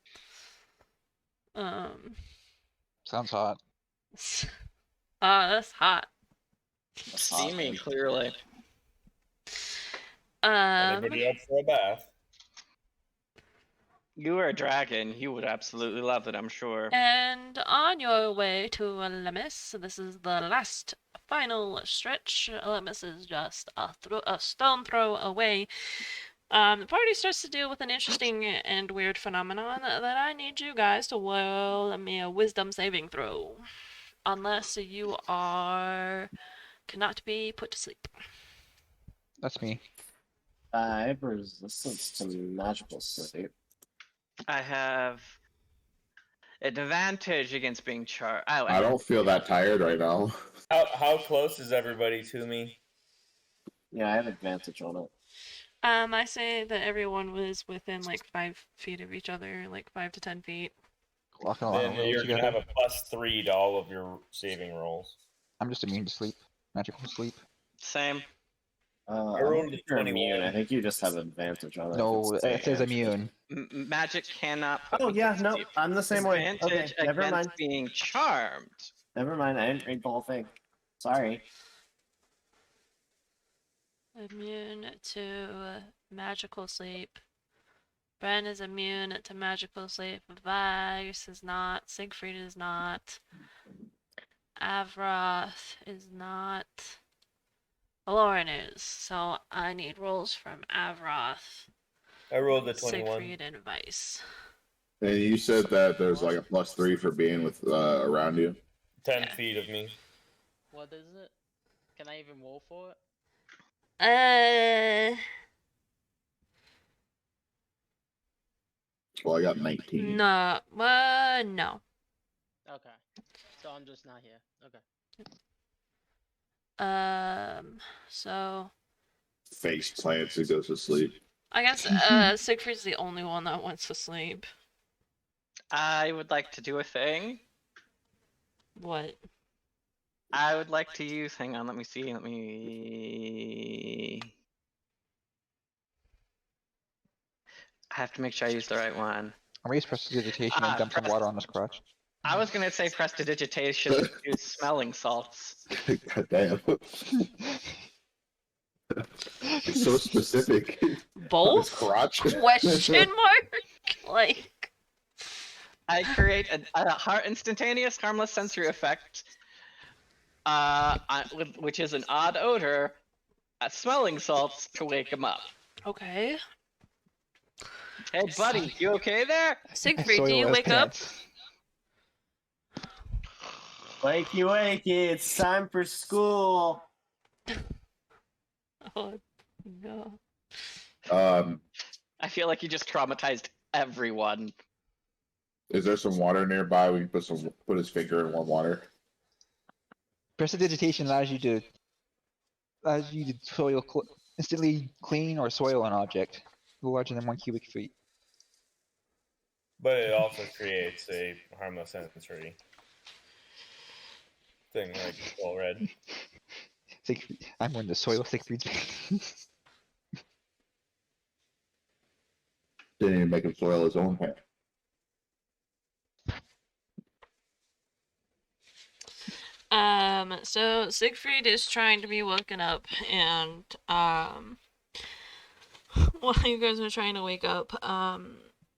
Sounds hot. That's hot. Steamy, clearly. Anybody up for a bath? You are a dragon. You would absolutely love it, I'm sure. And on your way to Lemis, this is the last final stretch. Lemis is just a stone throw away. The party starts to deal with an interesting and weird phenomenon that I need you guys to roll me a wisdom saving throw. Unless you cannot be put to sleep. That's me. I have resistance to magical sleep. I have advantage against being charged. I don't feel that tired right now. How close is everybody to me? Yeah, I have advantage on it. I say that everyone was within like 5 feet of each other, like 5 to 10 feet. Walking along Then the road you're going to together. have a +3 to all of your saving rolls. I'm just immune to sleep. Magical sleep. Same. I rolled don't a think you're 21. immune. I think you just have advantage on it. No, It's it says advantage. immune. Magic cannot put Oh me to yeah, no, sleep. I'm the same way. Okay, Advantage never against mind. being charmed. Never mind. I didn't read the whole thing. Sorry. Immune to magical sleep. Bren is immune to magical sleep. Vice is not. Siegfried is not. Avroth is not. Lauren is. So I need rolls from Avroth, I rolled a 21. Siegfried, and Vice. And you said that there's like a +3 for being with around you. 10 Yeah. feet of me. What is it? Can I even roll for it? Well, I got 19. No. No. Okay. So I'm just not here. Okay. So Face plants and goes to sleep. I guess Siegfried's the only one that wants to sleep. I would like to do a thing. What? I would like to use. Hang on, let me see. Let me. I have to make sure I use the right one. I'm gonna use prestidigitation and dump some water on his crotch. I was gonna say prestidigitation to use smelling salts. God damn. It's so specific. On his Both? crotch. Question mark? Like. I create a instantaneous harmless sensory effect, which is an odd odor, smelling salts to wake him up. Okay. Hey, buddy, you okay there? Siegfried, do Soil you as wake up? pants. Wakey, wakey! It's time for school. Oh no. I feel like you just traumatized everyone. Is there some water nearby? We can put his finger in warm water. Prestidigitation allows you to instantly clean or soil an object no larger than 1 cubic feet. But it also creates a harmless sensory thing, like all red. I'm going to soil Siegfried's pants. Didn't even make him soil his own pants. So Siegfried is trying to be woken up, and while you guys are trying to wake up,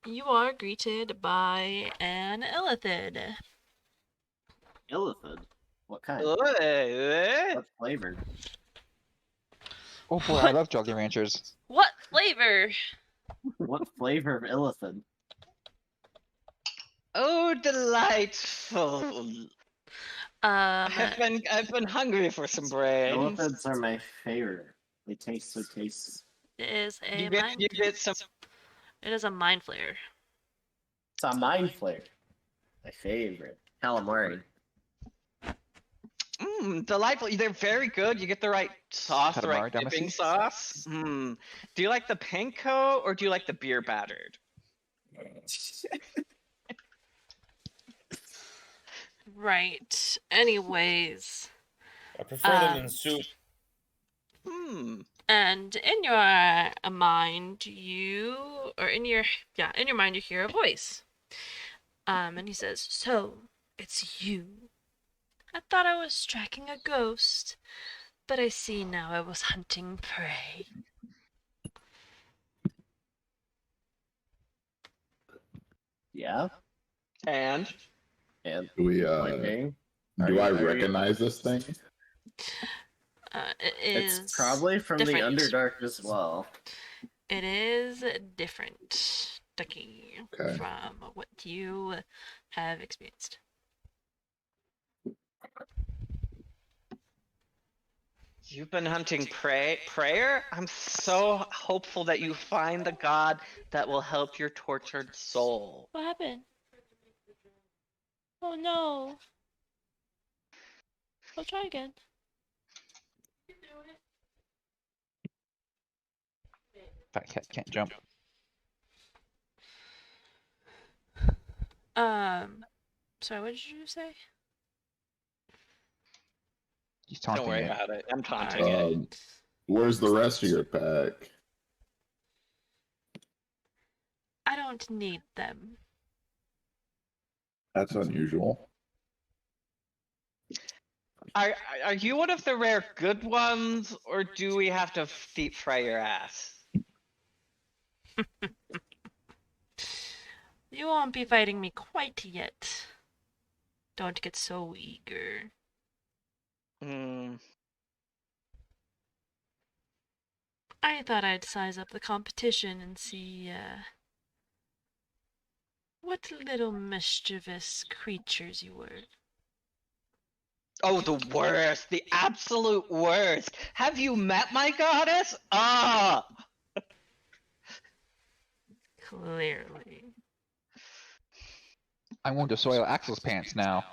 you are greeted by an illithid. Illithid? What kind? What? What flavor? Oh boy, I love Jolly Ranchers. What flavor? What flavor of illithid? Oh, delightful! I've been hungry for some brains. Illithids are my favorite. They taste so tasty. It is a You mind. get some. It is a mind flayer. It's a mind flayer. My favorite. Calamari. Delightful. They're very good. You get the right sauce, the right Calamari dipping damacy? sauce. Do you like the panko or do you like the beer battered? Right. Anyways. I prefer them in soup. And in your mind, you hear a voice. And he says, "So, it's you. I thought I was tracking a ghost, but I see now I was hunting prey." Yeah. And And Do we sleeping. do I Are you- recognize this thing? It is It's probably from different. the Underdark as well. It is different, Ducky, Okay. from what you have experienced. you've been hunting prayer? I'm so hopeful that you find the god that will help your tortured soul. What happened? Oh no. I'll try again. Fat cat can't jump. Sorry, what did you say? He's Don't taunting worry you. about it. I'm taunting it. Where's the rest of your pack? I don't need them. That's unusual. Are you one of the rare good ones, or do we have to deep fry your ass? You won't be fighting me quite yet. Don't get so eager. I thought I'd size up the competition and see, what little mischievous creatures you were. Oh, the worst. The absolute worst. Have you met my goddess? Ah! Clearly. I'm going to soil Axel's pants now.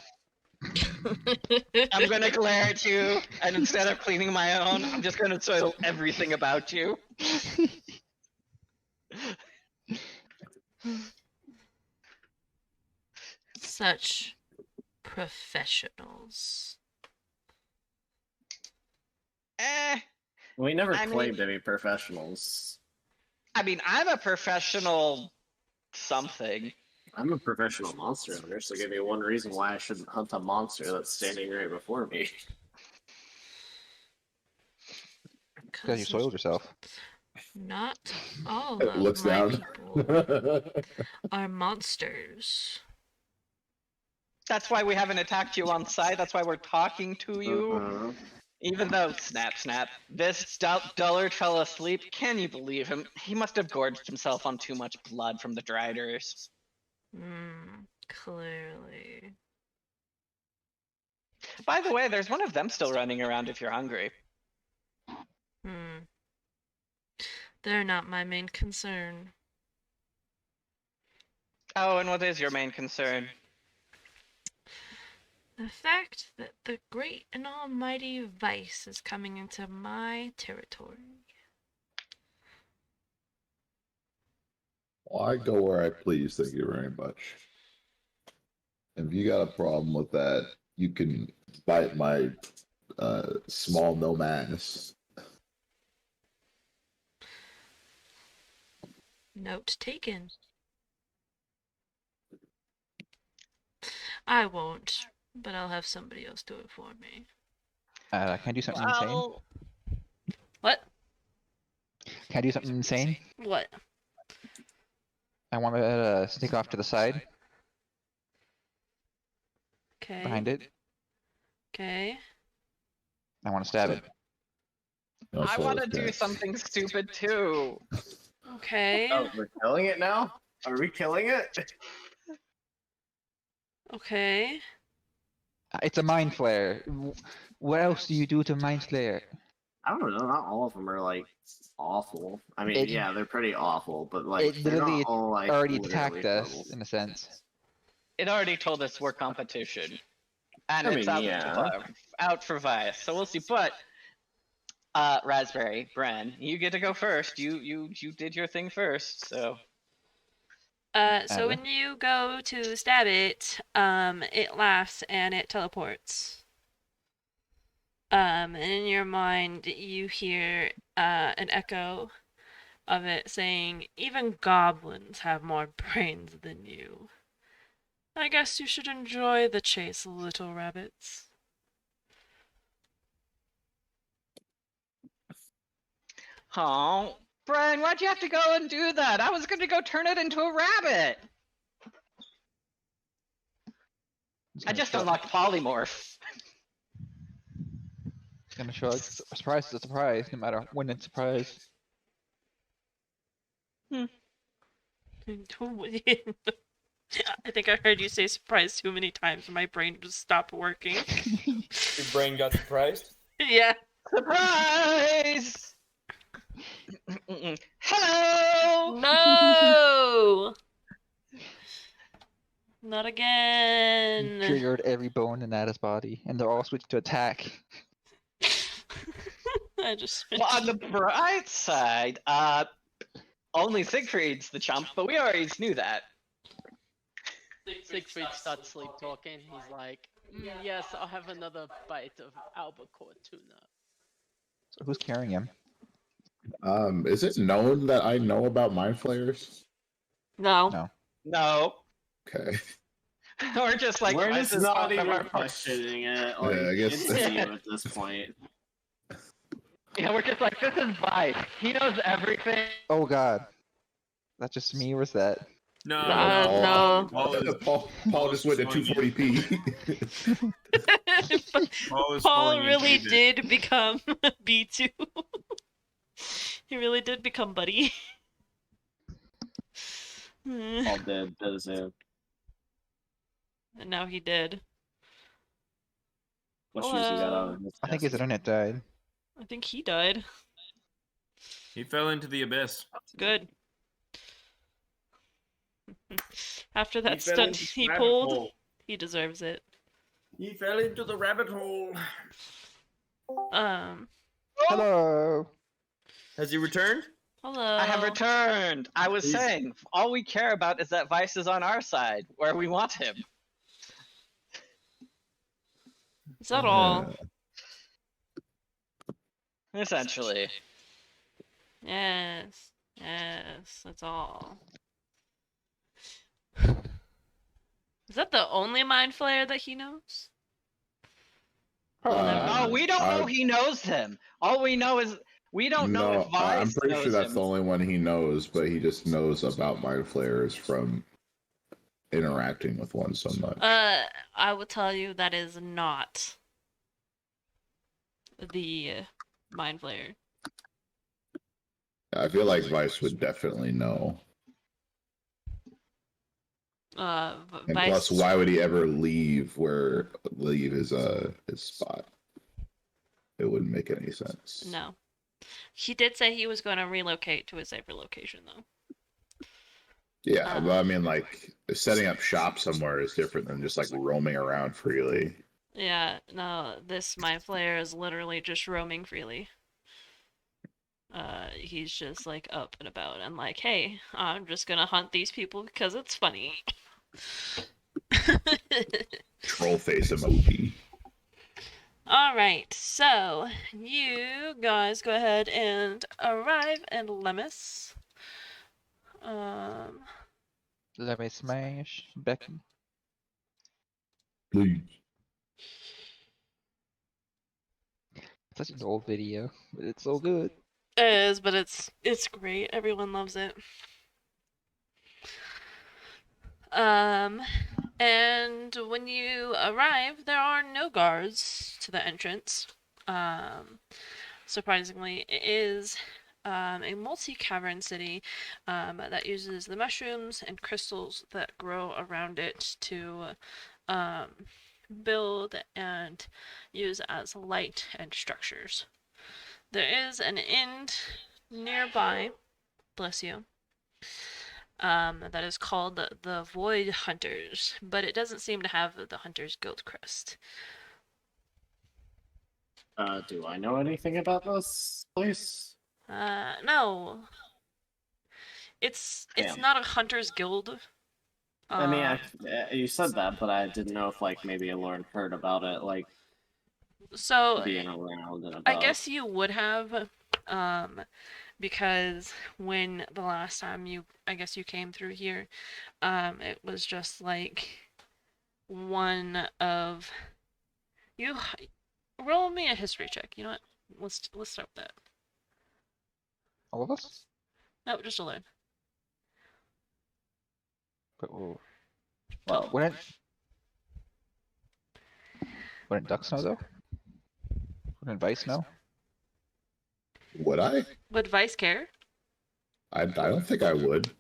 I'm gonna glare at you, and instead of cleaning my own, I'm just gonna soil everything about you. Such professionals. We never I claimed mean- to be professionals. I mean, I'm a professional something. I'm a professional monster hunter, so give me one reason why I shouldn't hunt a monster that's standing right before me. Because you soiled yourself. Not all It of looks my down. people are monsters. That's why we haven't attacked you on sight. That's why we're talking to you. Uh-huh. Even though, snap, this dullard fell asleep. Can you believe him? He must have gorged himself on too much blood from the driders. Clearly. By the way, there's one of them still running around if you're hungry. They're not my main concern. Oh, and what is your main concern? The fact that the great and almighty Vice is coming into my territory. Well, I go where I please, thank you very much. If you got a problem with that, you can bite my small nomads. Note taken. I won't, but I'll have somebody else do it for me. Can I do something insane? Well, What? Can I do something insane? What? I want to sneak off to the side, Okay. behind it. Okay. I want to stab it. I want to do something stupid too. Okay. Oh, we're killing it now? Are we killing it? Okay. It's a mind flare. What else do you do to mind flare? I don't know. Not all of them are like awful. I mean, It- yeah, they're pretty awful, but like It they're literally not all like already literally attacked us, horrible. in a sense. It already told us we're competition, and I it's mean, yeah. out for Vice. So we'll see. But Raspberry, Bren, you get to go first. You did your thing first. So So when you go to stab it, it laughs and it teleports. And in your mind, you hear an echo of it saying, "Even goblins have more brains than you. I guess you should enjoy the chase, little rabbits." oh, Bren, why'd you have to go and do that? I was going to go turn it into a rabbit. I just unlocked polymorph. It's gonna show a surprise is a surprise, no matter when it's a surprise. I think I heard you say surprise too many times and my brain just stopped working. Your brain got surprised. Yeah. Surprise! Hello! No! Not You again. triggered every bone in Nada's body, and they're all switched to attack. I just Well, on the bright side, only Siegfried's the chump, but we already knew that. Siegfried starts sleep talking. He's like, yes, I'll have another bite of albacore tuna. So who's carrying him? Is it known that I know about mind flayers? No. No. No. Okay. We're just like, We're Vice just is not off of even our- questioning it. Like, I guess- it's you at this point. Yeah, we're just like, this is Vice. He knows everything. Oh god. That's just me, or is that? No, No. Paul just went to 240p. Paul is Paul falling really into it. did become B2. He really did become buddy. All dead. That is it. And now he did. What shoes you got Hello. on? I think his internet died. I think he died. He fell into the abyss. Good. After that fell stunt into the he rabbit pulled, hole. he deserves it. He fell into the rabbit hole. Hello. Has he returned? Hello. I have returned. I was He's- saying, all we care about is that Vice is on our side, where we want him. Is that all? Essentially. Yes. Yes, that's all. Is that the only mind flayer that he knows? Oh, we don't know I- he knows him. All we know is we don't know if Vice I'm pretty knows sure that's him. the only one he knows, but he just knows about mind flayers from interacting with one so much. I will tell you that is not the mind flayer. I feel like Vice would definitely know. And Vice. plus, why would he ever leave his spot? It wouldn't make any sense. No. He did say he was going to relocate to a safer location, though. Yeah, but I mean, like, setting up shop somewhere is different than just like roaming around freely. Yeah, no, this mind flayer is literally just roaming freely. He's just like up and about and like, hey, I'm just gonna hunt these people because it's funny. Troll face emoji. Alright, so you guys go ahead and arrive in Lemus. Let me smash Becky. Please. Such an old video, but it's so good. It is, but it's great. Everyone loves it. And when you arrive, there are no guards to the entrance. Surprisingly, it is a multi-cavern city that uses the mushrooms and crystals that grow around it to build and use as light and structures. There is an inn nearby, bless you, that is called the Void Hunters, but it doesn't seem to have the Hunter's Guild crest. Do I know anything about this place? No. It's Damn. not a Hunter's Guild. I mean, you said that, but I didn't know if like maybe Lauren heard about it, like so being around and about. I guess you would have, because when the last time you came through here, it was just like one of you. Roll me a history check. You know what? Let's start with that. All of us? No, just a learn. But well, Well, wouldn't Ducks know though? Wouldn't Vice know? Would I? Would Vice care? I don't think I would.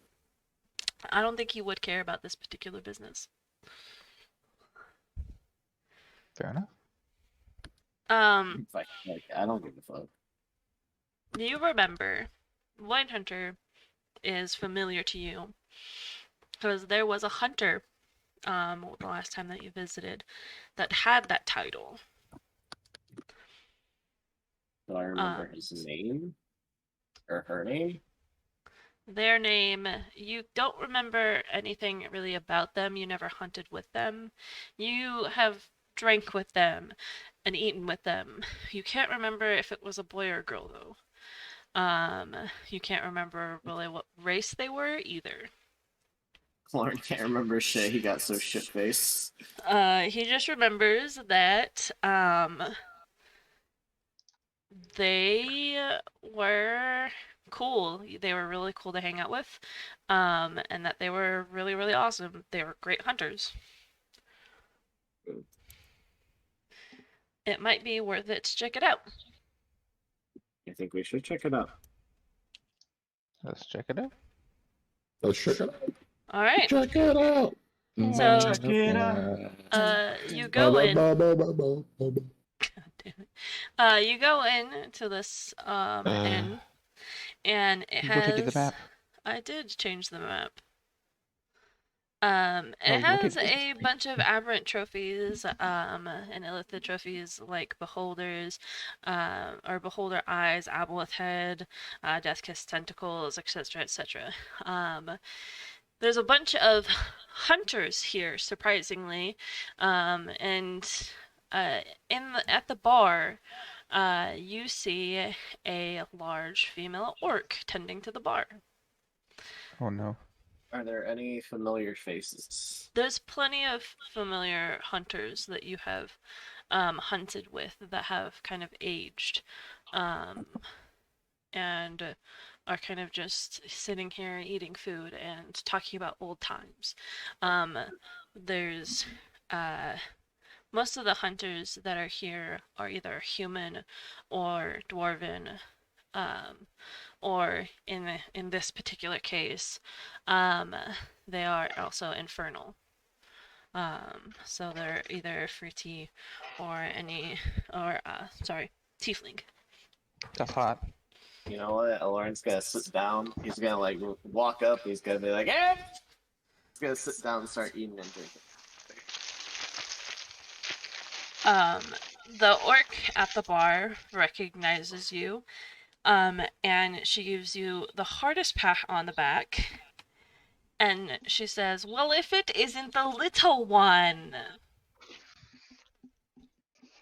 I don't think he would care about this particular business. Fair enough. like I don't give a fuck. You remember, Void Hunter is familiar to you because there was a hunter, the last time that you visited, that had that title. Do I remember his name or her name? Their name, you don't remember anything really about them. You never hunted with them. You have drank with them and eaten with them. You can't remember if it was a boy or a girl though. You can't remember really what race they were either. Lauren can't remember shit. He got so shit faced. He just remembers that they were cool. They were really cool to hang out with, and that they were really, really awesome. They were great hunters. It might be worth it to check it out. I think we should check it out. Let's check it out. Let's check it out. All right. Check it out. So, Check it out. you go in. Ba-ba-ba-ba-ba-ba. God damn it. You go in to this inn, and it Rotate has. the map. I did change the map. Oh, It you has rotated it. a bunch of aberrant trophies, and illithid trophies like beholders, or beholder eyes, aboleth head, death kiss tentacles, etc., etc. There's a bunch of hunters here, surprisingly, and at the bar, you see a large female orc tending to the bar. Oh no. Are there any familiar faces? There's plenty of familiar hunters that you have hunted with that have kind of aged, and are kind of just sitting here eating food and talking about old times. There's most of the hunters that are here are either human or dwarven, or in this particular case, they are also infernal. So they're either fruity or tiefling. That's hot. You know what? Lauren's gonna sit down. He's gonna like walk up. He's gonna be like, "Eh!" He's gonna sit down and start eating and drinking. The orc at the bar recognizes you, and she gives you the hardest pat on the back, and she says, "Well, if it isn't the little one."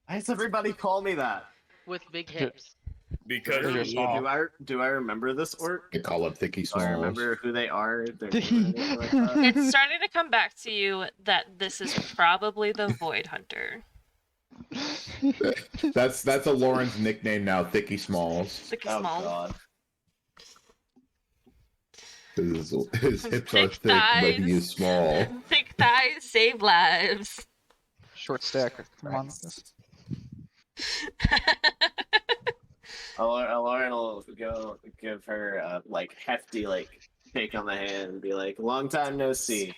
Why does everybody call me that? With big hips. Because You're you're small. Do I remember this orc? I call it Thicky Do I Smalls. remember who they are? Their name or anything like that? It's starting to come back to you that this is probably the Void Hunter. That's a Lauren's nickname now, Thicky Smalls. Thicky Oh small. god. His hips are Thick thick, but he thighs. is small. Thick thighs save lives. Short stack. Come on. Lauren will go give her a like hefty like shake on the hand and be like, "Long time no see."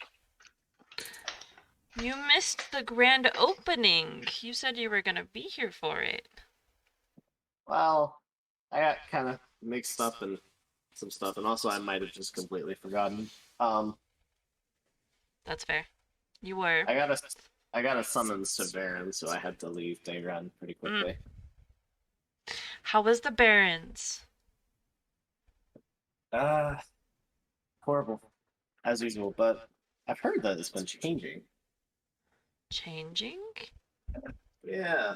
You missed the grand opening. You said you were gonna be here for it. Well, I got kind of mixed up in some stuff, and also I might have just completely forgotten. That's fair. You were. I got a summons to Baron, so I had to leave Daygron pretty quickly. How was the Barons? Horrible, as usual. But I've heard that it's been changing. Changing? Yeah.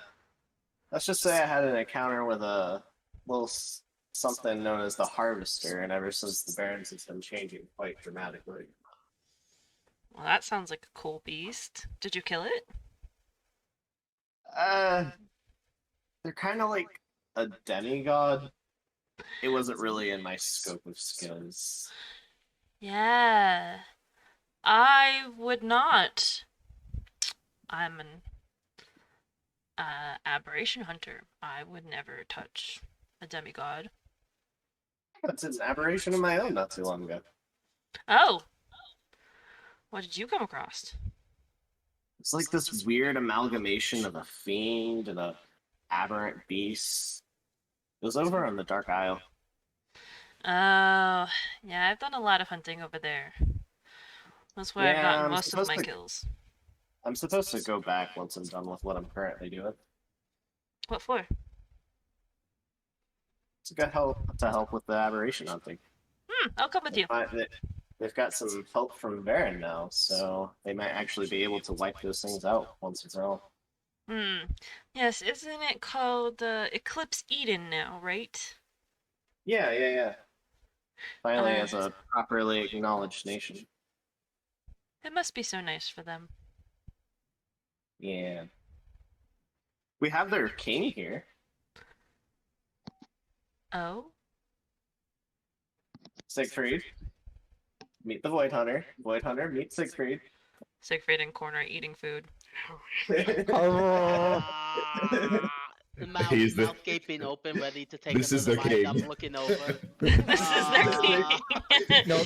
Let's just say I had an encounter with a little something known as the Harvester, and ever since the Barons, it's been changing quite dramatically. Well, that sounds like a cool beast. Did you kill it? They're kind of like a demigod. It wasn't really in my scope of skills. Yeah. I would not. I'm an aberration hunter. I would never touch a demigod. That's an aberration of my own not too long ago. Oh! What did you come across? It's like this weird amalgamation of a fiend and a aberrant beast. It was over on the Dark Isle. Oh, yeah, I've done a lot of hunting over there. That's where I've Yeah, gotten I'm most of my supposed to- kills. I'm supposed to go back once I'm done with what I'm currently doing. What for? To get help with the aberration hunting. I'll come with you. They've got some help from Baron now, so they might actually be able to wipe those things out once and for all. Yes, isn't it called Eclipse Eden now, right? Yeah. Finally, as a properly acknowledged nation. It must be so nice for them. Yeah. We have their king here. Oh? Siegfried. Meet the Void Hunter. Void Hunter, meet Siegfried. Siegfried in corner eating food. Oh. The mouth, He's the- mouth gaping open, ready to take This is another the bite. king. I'm looking over. This is their king. No,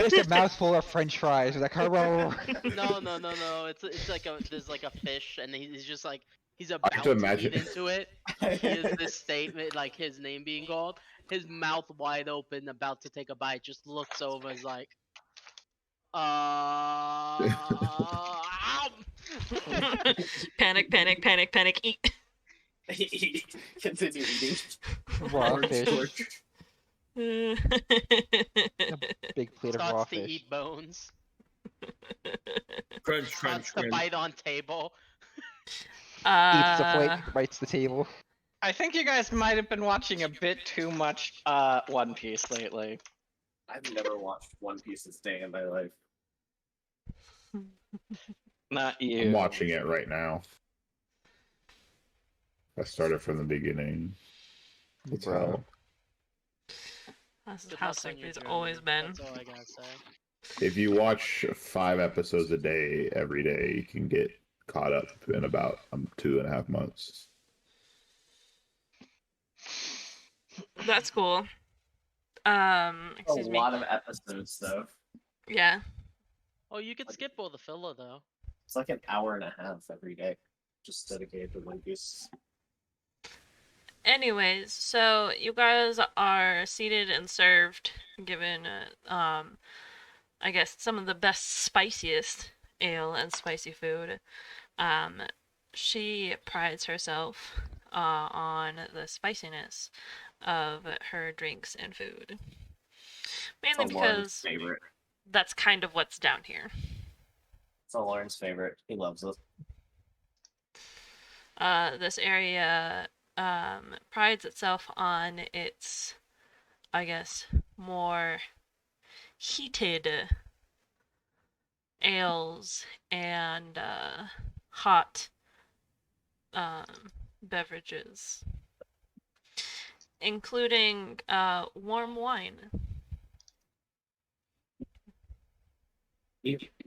just a mouthful of French fries. Like, No. It's like there's like a fish, and he's just like he's about to to imagine- eat into it. He hears this statement, like his name being called. His mouth wide open, about to take a bite. Just looks over, is like, Panic, panic, panic, panic, eat. Continue eating. raw Orange fish. torch. A big plate of raw starts to fish. eat bones. Crunch, crunch, Starts to crunch. bite on table. Eats the Uh, plate, bites the table. I think you guys might have been watching a bit too much One Piece lately. I've never watched One Piece's day in my life. Not you. I'm watching it right now. I started from the beginning. That's Bro. how. this is Good how luck on sick your he's journey. always been. That's all I gotta say. If you watch 5 episodes a day every day, you can get caught up in about 2.5 months. That's cool. A Excuse me. lot of episodes, though. Yeah. Oh, you could skip all the filler though. It's like an hour and a half every day, just dedicated to One Piece. Anyways, so you guys are seated and served, given, I guess some of the best, spiciest ale and spicy food. She prides herself on the spiciness of her drinks and food. Mainly It's Lauren's because favorite. that's kind of what's down here. It's Lauren's favorite. He loves it. This area prides itself on its, I guess, more heated ales and hot beverages, including warm wine.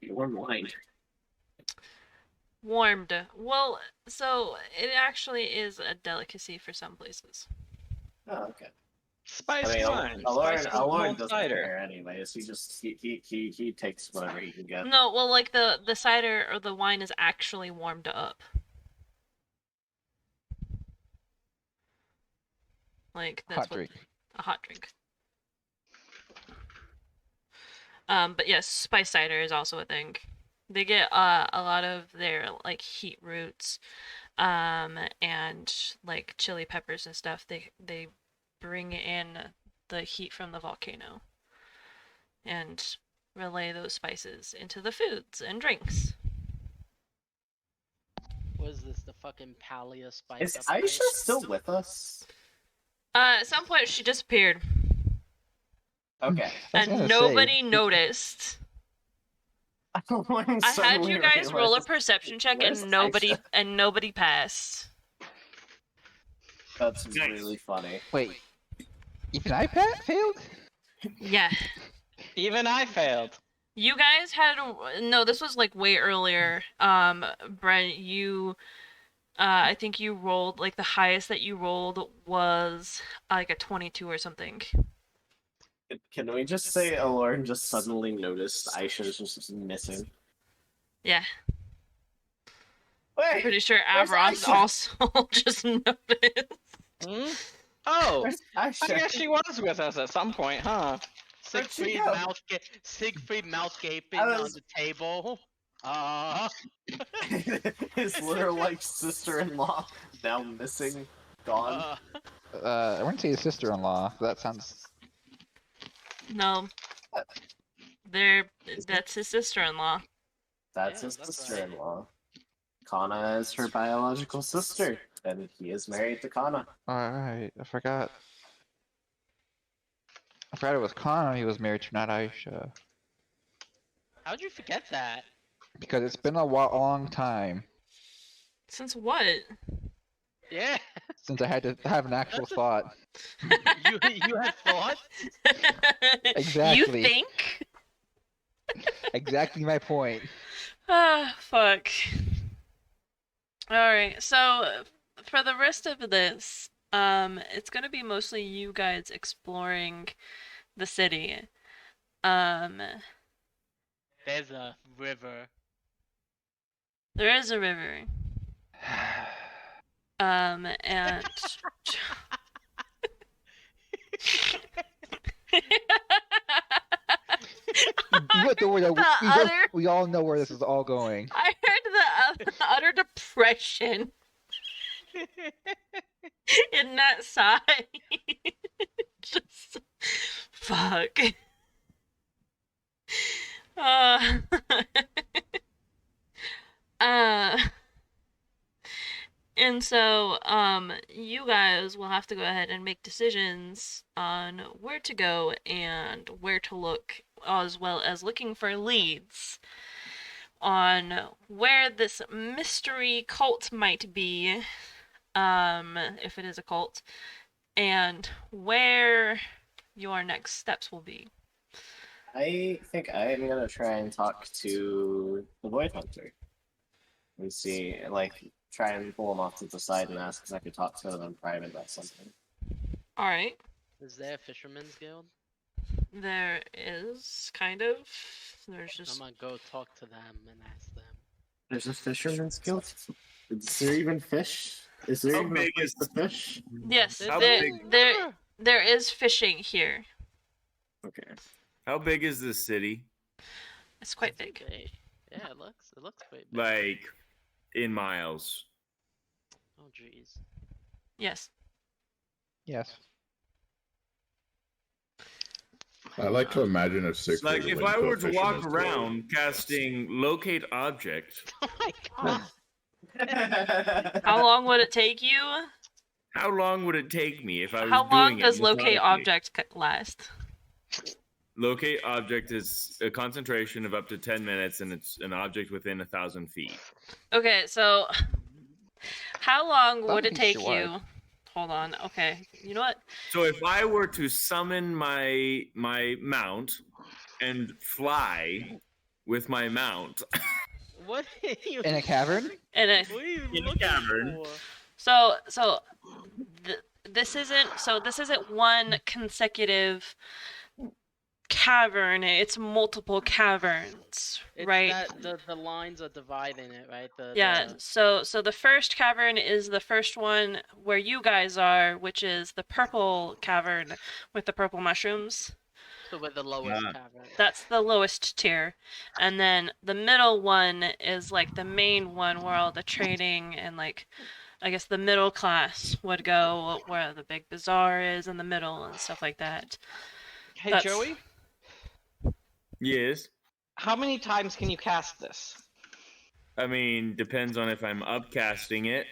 Warm wine. Warmed. Well, so it actually is a delicacy for some places. Oh, okay. Spice I mean, wine. Lauren Spice Lauren malt doesn't cider. care anyways. He takes whatever he can get. No, well, like the cider or the wine is actually warmed up. Like that's Hot what drink. a hot drink. But yes, spice cider is also a thing. They get a lot of their like heat roots, and like chili peppers and stuff. They bring in the heat from the volcano, and relay those spices into the foods and drinks. What is this? The fucking Palia spice Is up Aisha spice? still with us? At some point, she disappeared, Okay. I was and gonna nobody say, noticed. I I had you guys roll a perception check, Where's and Aisha? nobody passed. That's Nice. really funny. Wait, even I failed? Yeah. Even I failed. You guys had no. This was like way earlier. Brent, you, I think you rolled like the highest that you rolled was like a 22 or something. Can we just say Lauren just suddenly noticed Aisha's just missing? Yeah, I'm Wait, pretty sure where's Avron's Aisha? also just noticed. Hmm? Oh, where's I Aisha? guess she was with us at some point, huh? Where'd she Siegfried go? Siegfried mouth gaping I on was- the table. His literal like sister-in-law now missing, gone. I wouldn't say his sister-in-law. That sounds. No, that's his sister-in-law. That's Yeah, his that's right. sister-in-law. Kana is her biological sister, and he is married to Kana. Alright, I forgot. I forgot it was Connor he was married to, not Aisha. How'd you forget that? Because it's been a long time Since what? Yeah, since I had to have an actual thought. you had thought. Exactly. You think? Exactly my point. Ah, fuck. Alright, so for the rest of this, it's gonna be mostly you guys exploring the city. There's a river. There is a river. And But the word that The utter- we all know where this is all going. I heard the utter depression in that sigh. Just fuck. Uh, uh, and so, you guys will have to go ahead and make decisions on where to go and where to look, as well as looking for leads on where this mystery cult might be, if it is a cult, and where your next steps will be. I think I'm gonna try and talk to the Void Hunter and see, like, try and pull him off to the side and ask if I could talk to him in private about something. Alright. Is there a fisherman's guild? There is, kind of. There's I'm just. gonna go talk to them and ask them. There's a fisherman's guild? Is there even fish? Is there How even a big place is- to fish? Yes, How there, big- there is fishing here. Okay. How big is this city? It's quite big. Yeah, it looks quite big. Like, in miles? Oh jeez. Yes. Yes. I like to imagine a sick. Like, if I were to walk around casting locate object, Oh my god. How long would it take you? how long would it take me if I was How doing long it does locate methodically? object last? Locate object is a concentration of up to 10 minutes, and it's an object within 1,000 feet. Okay, so how long would it 1,000 take feet's too you? Hold on. Okay, you know what? So if I were to summon my mount and fly with my mount, What are you In a cavern? And it, What are you In a looking cavern. for? this isn't one consecutive cavern. It's multiple caverns, It's right? that the lines are dividing it, right? Yeah, so the first cavern is the first one where you guys are, which is the purple cavern with the purple mushrooms. So we're the lowest Ah. cavern. That's the lowest tier. And then the middle one is like the main one where all the trading and like I guess the middle class would go, where the big bazaar is in the middle and stuff like that. Hey, That's- Joey, yes. how many times can you cast this? I mean, depends on if I'm upcasting it.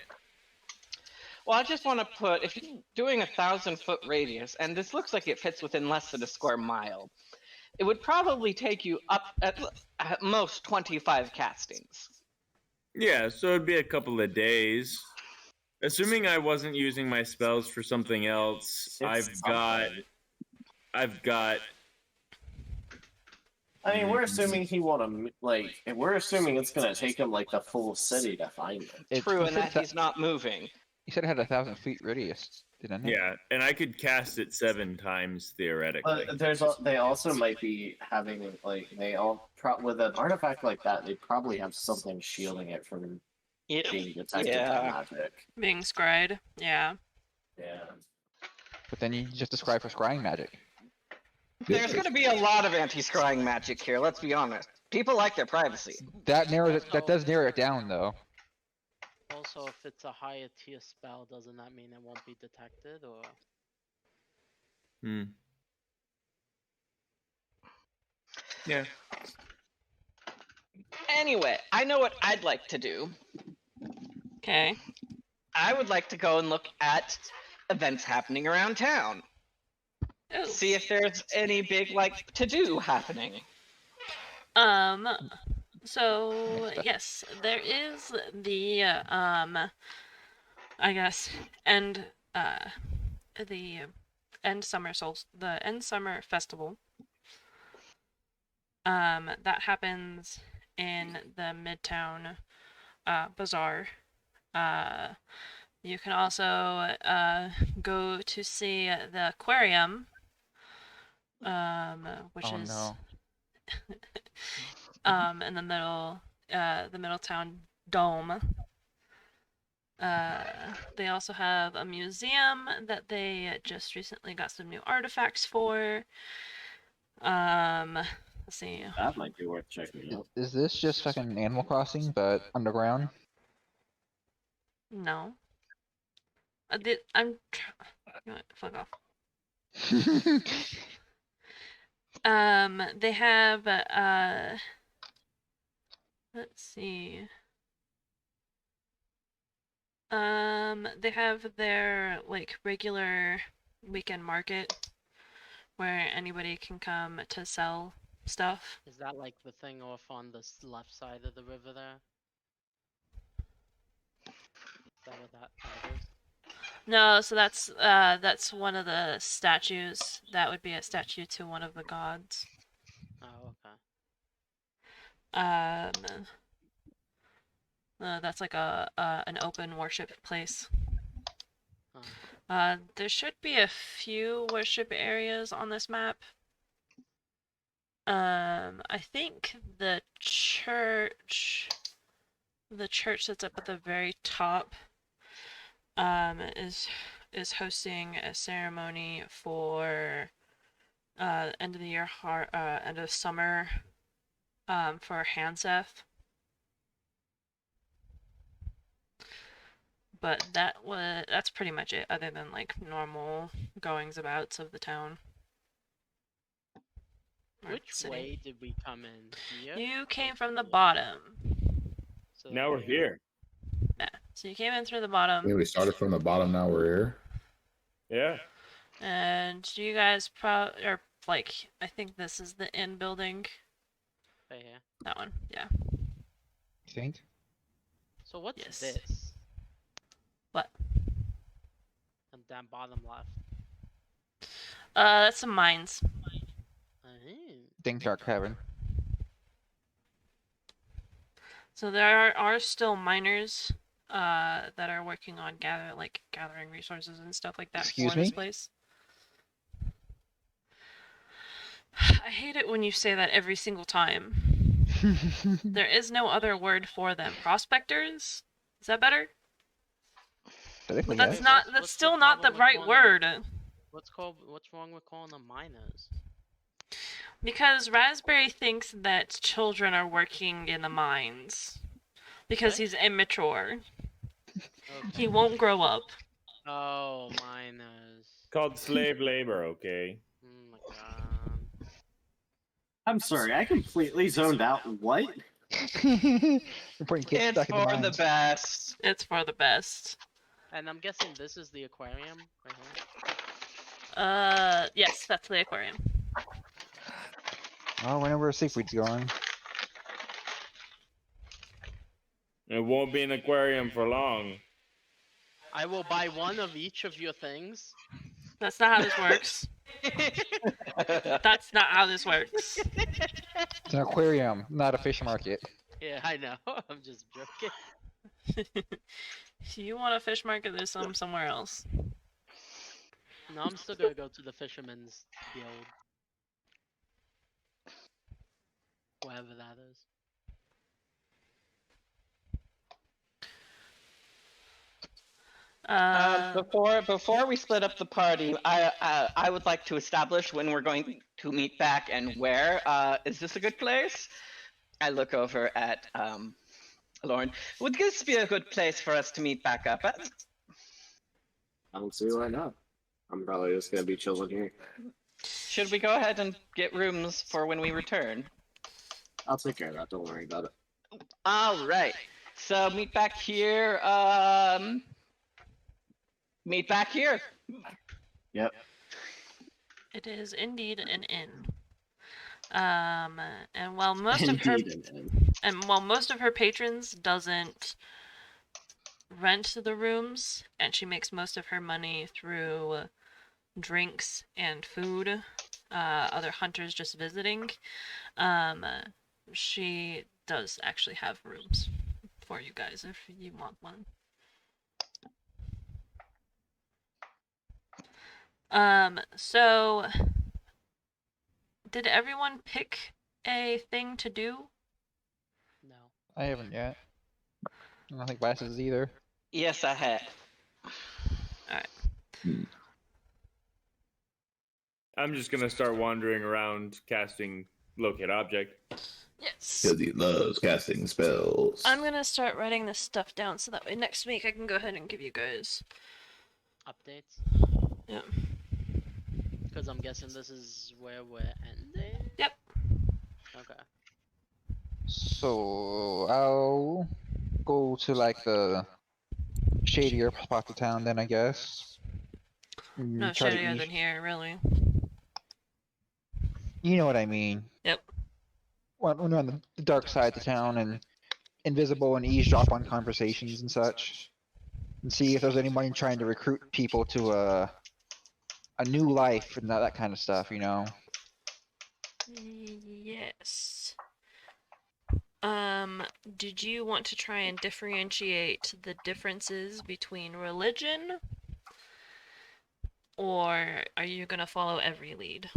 Well, I just want to put, if you're doing 1,000-foot radius, and this looks like it fits within less than a square mile, it would probably take you up at most 25 castings. Yeah, so it'd be a couple of days. Assuming I wasn't using my spells for something else, I've got. I mean, we're assuming he won't, like, we're assuming it's gonna take him, like, the full city to find him. True, you and said that he's not moving. You said it had 1,000 feet radius, didn't it? Yeah, and I could cast it 7 times theoretically. But they also might be having, like, with an artifact like that, they probably have something shielding it from being detected by magic. Being scryed. Yeah. Yeah. But then you just described for scrying magic. There's going to be a lot of anti-scrying magic here, let's be honest. People like their privacy. That narrows it. That does narrow it down, though. Also, if it's a higher tier spell, doesn't that mean it won't be detected, or? Hmm. Yeah. Anyway, I know what I'd like to do. Okay. I would like to go and look at events happening around town. Ooh. See if there's any big, like, to-do happening. So yes, there is the I guess the end summer festival. That happens in the Midtown bazaar. You can also go to see the aquarium, which Oh is no. in the Middletown Dome. They also have a museum that they just recently got some new artifacts for. Let's see. That might be worth checking out. Is this just fucking Animal Crossing but underground? No. I'm. You know what, fuck off. They have let's see. They have their like regular weekend market where anybody can come to sell stuff. Is that like the thing off on the left side of the river there? Is that what that is? No, so that's one of the statues. That would be a statue to one of the gods. Oh, okay. That's like an open worship place. Huh. There should be a few worship areas on this map. I think the church that's up at the very top, is hosting a ceremony for end of the year, end of summer, for Hanseth. But that's pretty much it, other than like normal goings abouts of the town. Or Which city. way did we come in? Here? You came from the bottom. So Now we're here. Yeah. So you came in through the I bottom. think we started from the bottom. Now we're here. Yeah. And you guys are like, I think this is the inn building. Right here. That one, yeah. Think? So what's Yes. this? What? And down bottom left. That's some mines. Think Dark Cavern. So there are still miners that are working on gathering resources and stuff like that Excuse for this me? place. I hate it when you say that every single time. There is no other word for them. Prospectors? Is that better? Technically, But that's yes. not. What's That's the still not the problem with right calling them- word. What's wrong with calling them miners? Because Raspberry thinks that children are working in the mines. Because What? he's immature. Okay. He won't grow up. Oh, miners. Called slave labor, okay? Oh my god. I'm sorry, I completely zoned out. What? We're putting kids It's back in the for the mines. best. It's for the best. And I'm guessing this is the aquarium right here. Yes, that's the aquarium. Oh, whenever seafood's going. It won't be an aquarium for long. I will buy one of each of your things. That's not how this works. That's not how this works. It's an aquarium, not a fish market. Yeah, I know. I'm just joking. If you want a fish market, there's some somewhere else. No, I'm still gonna go to the Fisherman's Guild. Whatever that is. Before we split up the party, I would like to establish when we're going to meet back and where. Is this a good place? I look over at Lauren. Would this be a good place for us to meet back up at? I don't see why not. I'm probably just gonna be chilling here. Should we go ahead and get rooms for when we return? I'll take care of that. Don't worry about it. All right. So meet back here. Meet back here. Yep. It is indeed an inn. And while most of her most of her patrons doesn't rent the rooms, and she makes most of her money through drinks and food, other hunters just visiting, she does actually have rooms for you guys if you want one. So did everyone pick a thing to do? No. I haven't yet. I don't think Vice is either. Yes, I have. I'm just gonna start wandering around casting locate object. Yes. Because he loves casting spells. I'm gonna start writing this stuff down so that way next week I can go ahead and give you guys. Updates? Yeah. Because I'm guessing this is where we're ending? Yep. Okay. So I'll go to like the shadier spots of town then, I guess. No Try to shadier ease- than here, really. You know what I mean. Yep. When we're on the dark side of town and invisible and eavesdrop on conversations and such, and see if there's anybody trying to recruit people to a new life and that kind of stuff, you know. Yes. Did you want to try and differentiate the differences between religion? Or are you gonna follow every lead?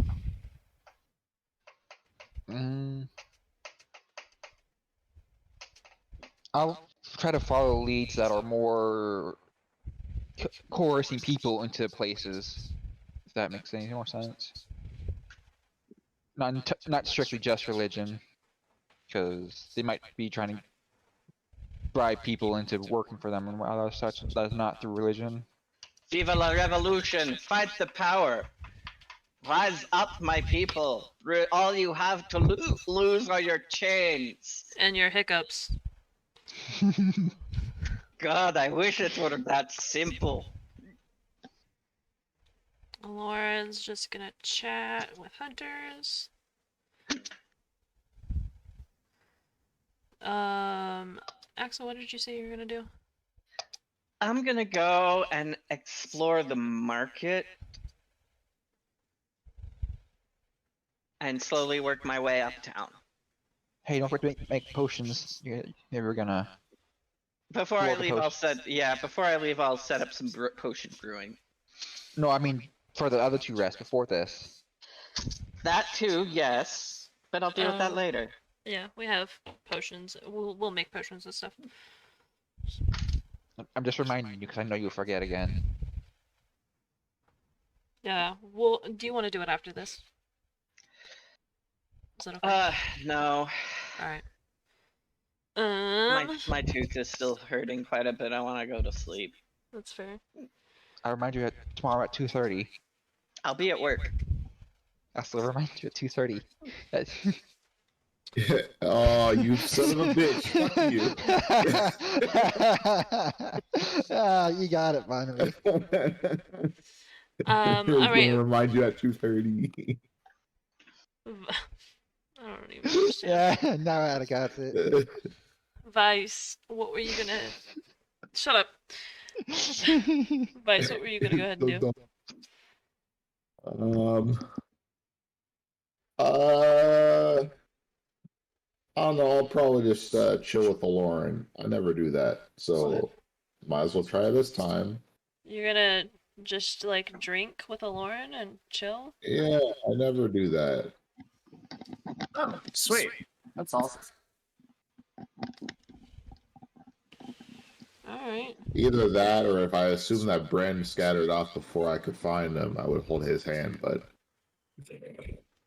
I'll try to follow leads that are more coercing people into places, if that makes any more sense. Not strictly just religion, because they might be trying to bribe people into working for them and other such. That's not through religion. Viva la revolution! Fight the power! Rise up, my people! All you have to lose are your chains! And your hiccups. God, I wish it were that simple. Lauren's just gonna chat with hunters. Axel, what did you say you were gonna do? I'm gonna go and explore the market and slowly work my way uptown. Hey, don't forget to make potions. You're gonna. Before I Blow the leave, I'll set up some potion brewing. No, I mean for the other two rests before this. That too, yes, but I'll deal with that later. Yeah, we have potions. We'll make potions and stuff. I'm just reminding you because I know you'll forget again. Yeah. Well, do you want to do it after this? Is that okay? No. All right. My tooth is still hurting quite a bit. I want to go to sleep. That's fair. I remind you tomorrow at 2:30. I'll be at work. I'll still remind you at 2:30. Oh, you son of a bitch! Fuck you! You got it finally. All right. Gonna remind you at 2:30. I don't even understand. Yeah, now I got it. Vice, what were you gonna? Shut up. Vice, what were you gonna go ahead and do? I don't know. I'll probably just chill with the Lauren. I never do that, so might as well try this time. You're gonna just like drink with Lauren and chill? Yeah, I never do that. Oh, sweet. That's awesome. Alright. Either that, or if I assume that Bren scattered off before I could find him, I would hold his hand. But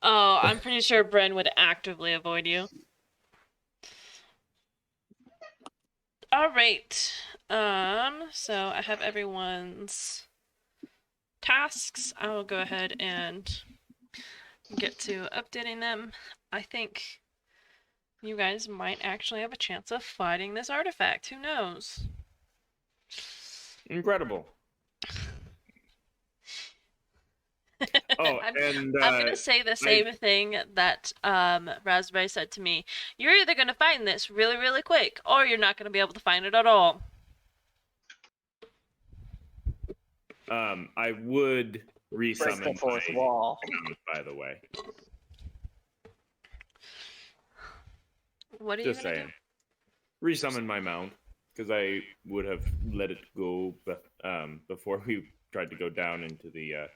Oh, I'm pretty sure Bren would actively avoid you. Alright. So I have everyone's tasks. I will go ahead and get to updating them. I think you guys might actually have a chance of fighting this artifact. Who knows? Incredible. Oh, I'm gonna say the same thing that Raspberry said to me. You're either gonna find this really, really quick, or you're not gonna be able to find it at all. I would resummon Break the fourth my wall. mount, by the way. What are you Just gonna saying. Resummon my mount, because I would have let it go before we tried to go down into the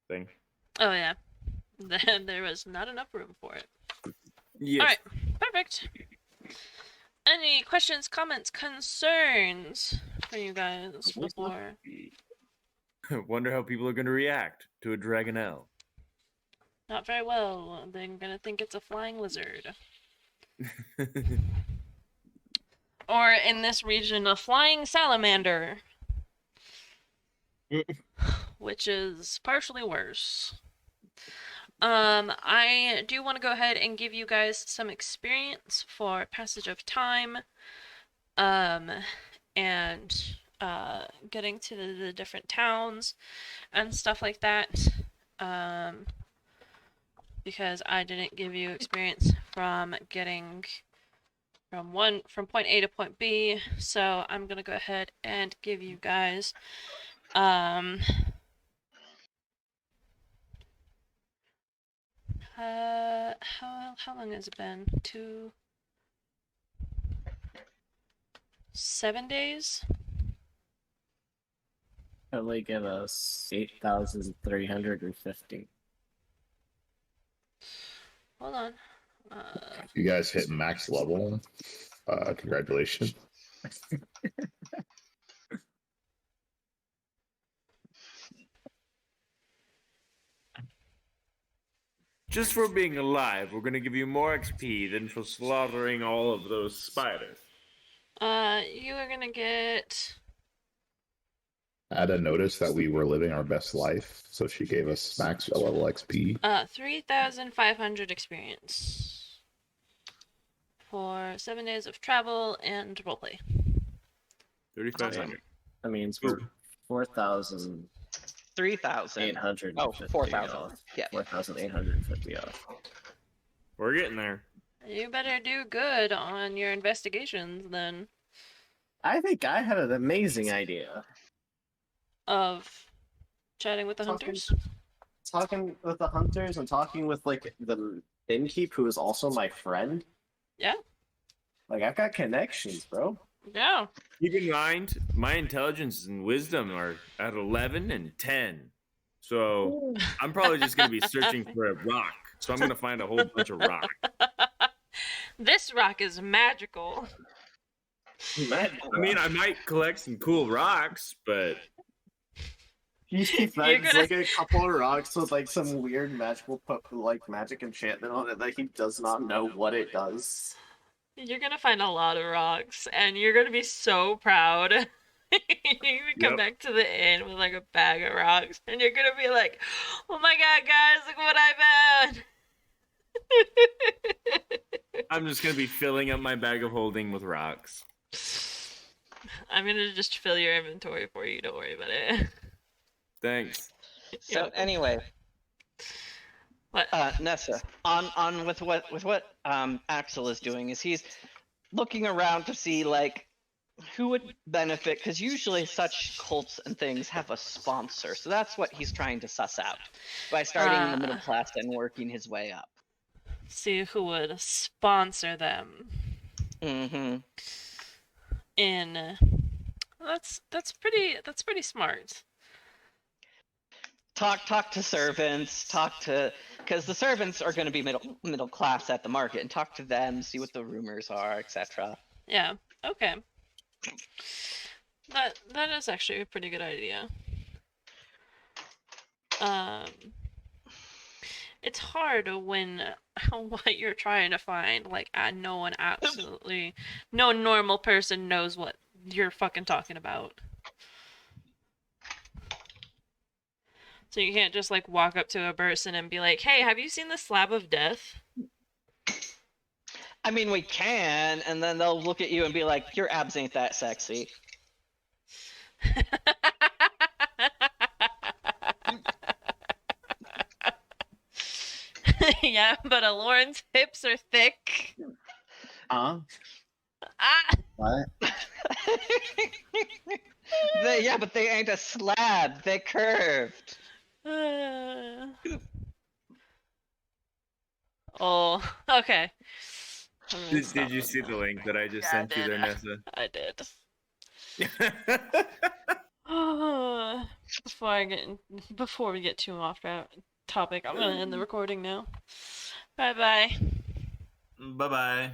thing. Oh yeah. There was not enough room for it. Yes. Alright, perfect. Any questions, comments, concerns for you guys before? Wonder how people are going to react to a Dragonelle. Not very well. They're gonna think it's a flying lizard. Or in this region, a flying salamander. Which is partially worse. I do want to go ahead and give you guys some experience for passage of time. And getting to the different towns and stuff like that. Because I didn't give you experience from getting from point A to point B, so I'm gonna go ahead and give you guys how long has it been? 7 days? Only give us 8,350. Hold on. You guys hit max level. Congratulations. Just for being alive, we're going to give you more XP than for slaughtering all of those spiders. You are gonna get. I had a notice that we were living our best life, so she gave us max level XP. 3,500 experience for 7 days of travel and roleplay. 3,500. That means we're 4,850 3,000. Oh, 4,000. off. Yeah. 4,850 off. We're getting there. You better do good on your investigations then. I think I had an amazing idea. Of chatting with the Talking- hunters. Talking with the hunters and talking with like the innkeep who is also my friend. Yeah. Like I've got connections, bro. Yeah. Keep in mind, my intelligence and wisdom are at 11 and 10. So I'm probably just going to be searching for a rock. So I'm going to find a whole bunch of rock. This rock is magical. I mean, I might collect some cool rocks, but He You're finds gonna- like a couple of rocks with like some weird magical magic enchantment on it that he does not know what it does. You're gonna find a lot of rocks, and you're gonna be so proud. You're gonna come Yep. back to the inn with like a bag of rocks, and you're gonna be like, "Oh my god, guys, look what I found!" I'm just going to be filling up my bag of holding with rocks. I'm gonna just fill your inventory for you. Don't worry about it. Thanks. So Yep. anyway, What? Nessa, on with what Axel is doing is he's looking around to see like who would benefit, because usually such cults and things have a sponsor. So that's what he's trying to suss out by starting in the middle class and working his way up. See who would sponsor them. Mm-hmm. That's pretty smart. Talk to servants, because the servants are going to be middle class at the market, and talk to them, see what the rumors are, etc. Yeah. Okay. That is actually a pretty good idea. It's hard when what you're trying to find, like, no normal person knows what you're fucking talking about. So you can't just like walk up to a person and be like, "Hey, have you seen the slab of death?" I mean, we can, and then they'll look at you and be like, "Your abs ain't that sexy." Yeah, but Lauren's hips are thick. Huh? Ah! What? Yeah, but they ain't a slab. They're curved. Oh, okay. Did you see the link that I just Yeah, I sent you there, did. Nessa? I did. Before we get too off topic, I'm gonna end the recording now. Bye bye. Bye bye.